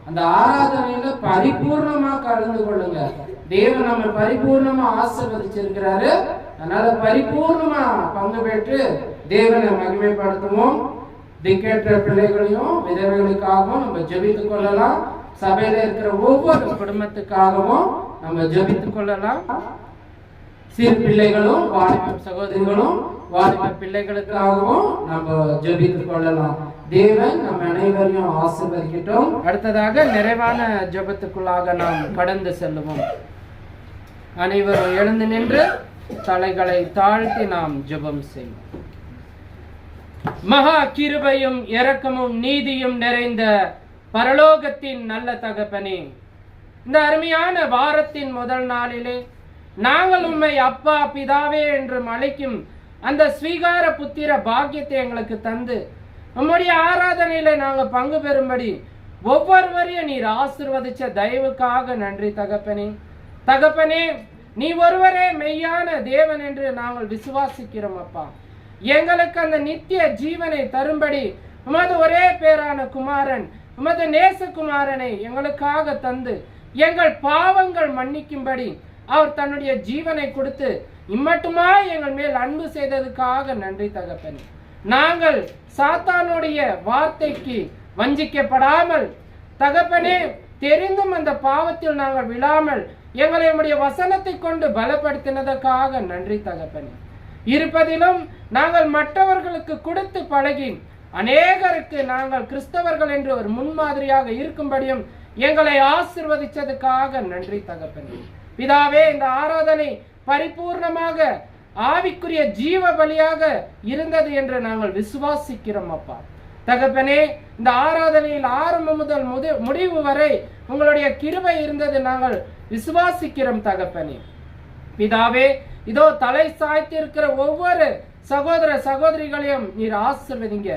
அந்த ஆராதனையில பரிபூர்ணமா கலந்து கொள்ளுங்க. தேவன் நம்ம பரிபூர்ணமா ஆசீர்வதிச்சிருக்கிறாரு. அதனால பரிபூர்ணமா பங்கு பெற்று தேவனை மகிமைப்படுத்துவோம். திக்கற்ற பிள்ளைகளையும் விதவைகளுக்காகவும் நம்ம ஜெபித்துக் கொள்ளலாம். சபையில இருக்கிற ஒவ்வொரு குடும்பத்துக்காகவும் நம்ம ஜெபித்துக் கொள்ளலாம். சிறு பிள்ளைகளும் வாலிப சகோதரிகளும் வாலிப பிள்ளைகளுக்காகவும் நம்ம ஜெபித்துக் கொள்ளலாம். தேவன் நம்ம அனைவரையும் ஆசீர்வதிக்கட்டும். அடுத்ததாக நிறைவான ஜெபத்துக்குள்ளாக நாம் கடந்து செல்லுவோம். அனைவரும் எழுந்து நின்று தலைகளை தாழ்த்தி நாம் ஜெபம் செய்வோம். மகா கிருபையும் இரக்கமும் நீதியும் நிறைந்த பரலோகத்தின் நல்ல தகப்பனே, இந்த அருமையான வாரத்தின் முதல் நாளிலே நாங்கள் உம்மை அப்பா பிதாவே என்று அழைக்கும் அந்த ஸ்வீகார புத்திர பாக்கியத்தை எங்களுக்கு தந்து உம்முடைய ஆராதனையில நாங்கள் பங்கு பெறும்படி ஒவ்வொருவரையும் நீர் ஆசீர்வதிச்ச தயவுக்காக நன்றி தகப்பனே. தகப்பனே, நீ ஒருவரே மெய்யான தேவன் என்று நாங்கள் விசுவாசிக்கிறோம் அப்பா. எங்களுக்கு அந்த நித்திய ஜீவனை தரும்படி உமது ஒரே பேரான குமாரன், உமது நேசகுமாரனை எங்களுக்காக தந்து எங்கள் பாவங்கள் மன்னிக்கும்படி அவர் தன்னுடைய ஜீவனை கொடுத்து இம்மட்டுமா எங்கள் மேல் அன்பு செய்ததுக்காக நன்றி தகப்பனே. நாங்கள் சாத்தானுடைய வார்த்தைக்கு வஞ்சிக்கப்படாமல் தகப்பனே, தெரிந்தும் அந்த பாவத்தில் நாங்கள் விழாமல் எங்களை உம்முடைய வசனத்தை கொண்டு பலப்படுத்தினதற்காக நன்றி தகப்பனே. இருப்பதிலும் நாங்கள் மற்றவர்களுக்கு கொடுத்து பழகி அநேகருக்கு நாங்கள் கிறிஸ்தவர்கள் என்று ஒரு முன்மாதிரியாக இருக்கும்படியும் எங்களை ஆசீர்வதிச்சதுக்காக நன்றி தகப்பனே. பிதாவே, இந்த ஆராதனை பரிபூர்ணமாக ஆவிக்குரிய ஜீவ பலியாக இருந்தது என்று நாங்கள் விசுவாசிக்கிறோம் அப்பா. தகப்பனே, இந்த ஆராதனையில் ஆரம்பம் முதல் முடிவு வரை உங்களுடைய கிருபை இருந்தது நாங்கள் விசுவாசிக்கிறோம் தகப்பனே. பிதாவே, இதோ தலை சாய்த்திருக்கிற ஒவ்வொரு சகோதர சகோதரிகளையும் நீர் ஆசீர்வதிங்க.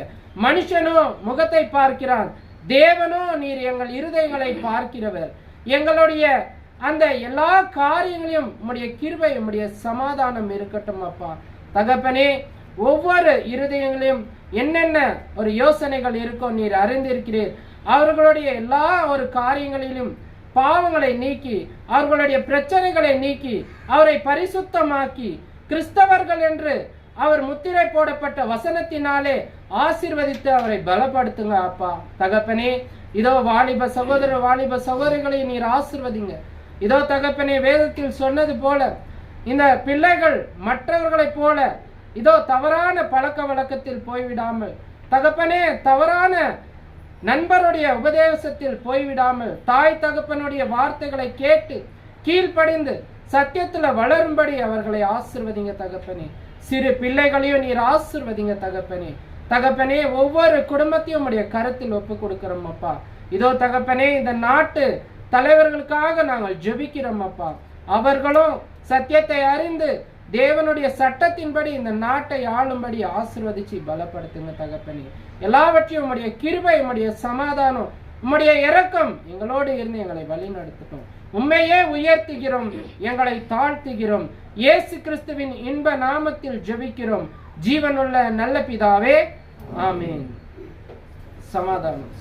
மனுஷனோ முகத்தை பார்க்கிறான், தேவனோ நீர் எங்கள் இருதயங்களை பார்க்கிறவர். எங்களுடைய அந்த எல்லா காரியங்களையும் உம்முடைய கிருபை உம்முடைய சமாதானம் இருக்கட்டும் அப்பா. தகப்பனே, ஒவ்வொரு இருதயங்களையும் என்னென்ன ஒரு யோசனைகள் இருக்கோ நீர் அறிந்திருக்கிறீர். அவர்களுடைய எல்லா ஒரு காரியங்களிலும் பாவங்களை நீக்கி அவர்களுடைய பிரச்சனைகளை நீக்கி அவரை பரிசுத்தமாக்கி கிறிஸ்தவர்கள் என்று அவர் முத்திரை போடப்பட்ட வசனத்தினாலே ஆசீர்வதித்து அவரை பலப்படுத்துங்க அப்பா. தகப்பனே, இதோ வாலிப சகோதரிகளை நீர் ஆசீர்வதிங்க. இதோ தகப்பனே, வேதத்தில் சொன்னது போல இந்த பிள்ளைகள் மற்றவர்களைப் போல இதோ தவறான பழக்க வழக்கத்தில் போய்விடாமல் தகப்பனே, தவறான நண்பருடைய உபதேசத்தில் போய்விடாமல் தாய் தகப்பனுடைய வார்த்தைகளை கேட்டு கீழ்ப்படிந்து சத்தியத்துல வளரும்படி அவர்களை ஆசீர்வதிங்க தகப்பனே. சிறு பிள்ளைகளையும் நீர் ஆசீர்வதிங்க தகப்பனே. தகப்பனே, ஒவ்வொரு குடும்பத்தையும் உடைய கருத்தில் ஒப்பு கொடுக்கிறோம் அப்பா. இதோ தகப்பனே, இந்த நாட்டு தலைவர்களுக்காக நாங்கள் ஜெபிக்கிறோம் அப்பா. அவர்களும் சத்தியத்தை அறிந்து தேவனுடைய சட்டத்தின்படி இந்த நாட்டை ஆளும்படி ஆசீர்வதிச்சு பலப்படுத்துங்க தகப்பனே. எல்லாவற்றையும் உம்முடைய கிருபை, உம்முடைய சமாதானம், உம்முடைய இரக்கம் எங்களோடு இருந்து எங்களை வழி நடத்தட்டும். உண்மையே உயர்த்துகிறோம், எங்களை தாழ்த்துகிறோம். இயேசு கிறிஸ்துவின் இன்ப நாமத்தில் ஜெபிக்கிறோம் ஜீவனுள்ள நல்ல பிதாவே, ஆமென். சமாதானம்.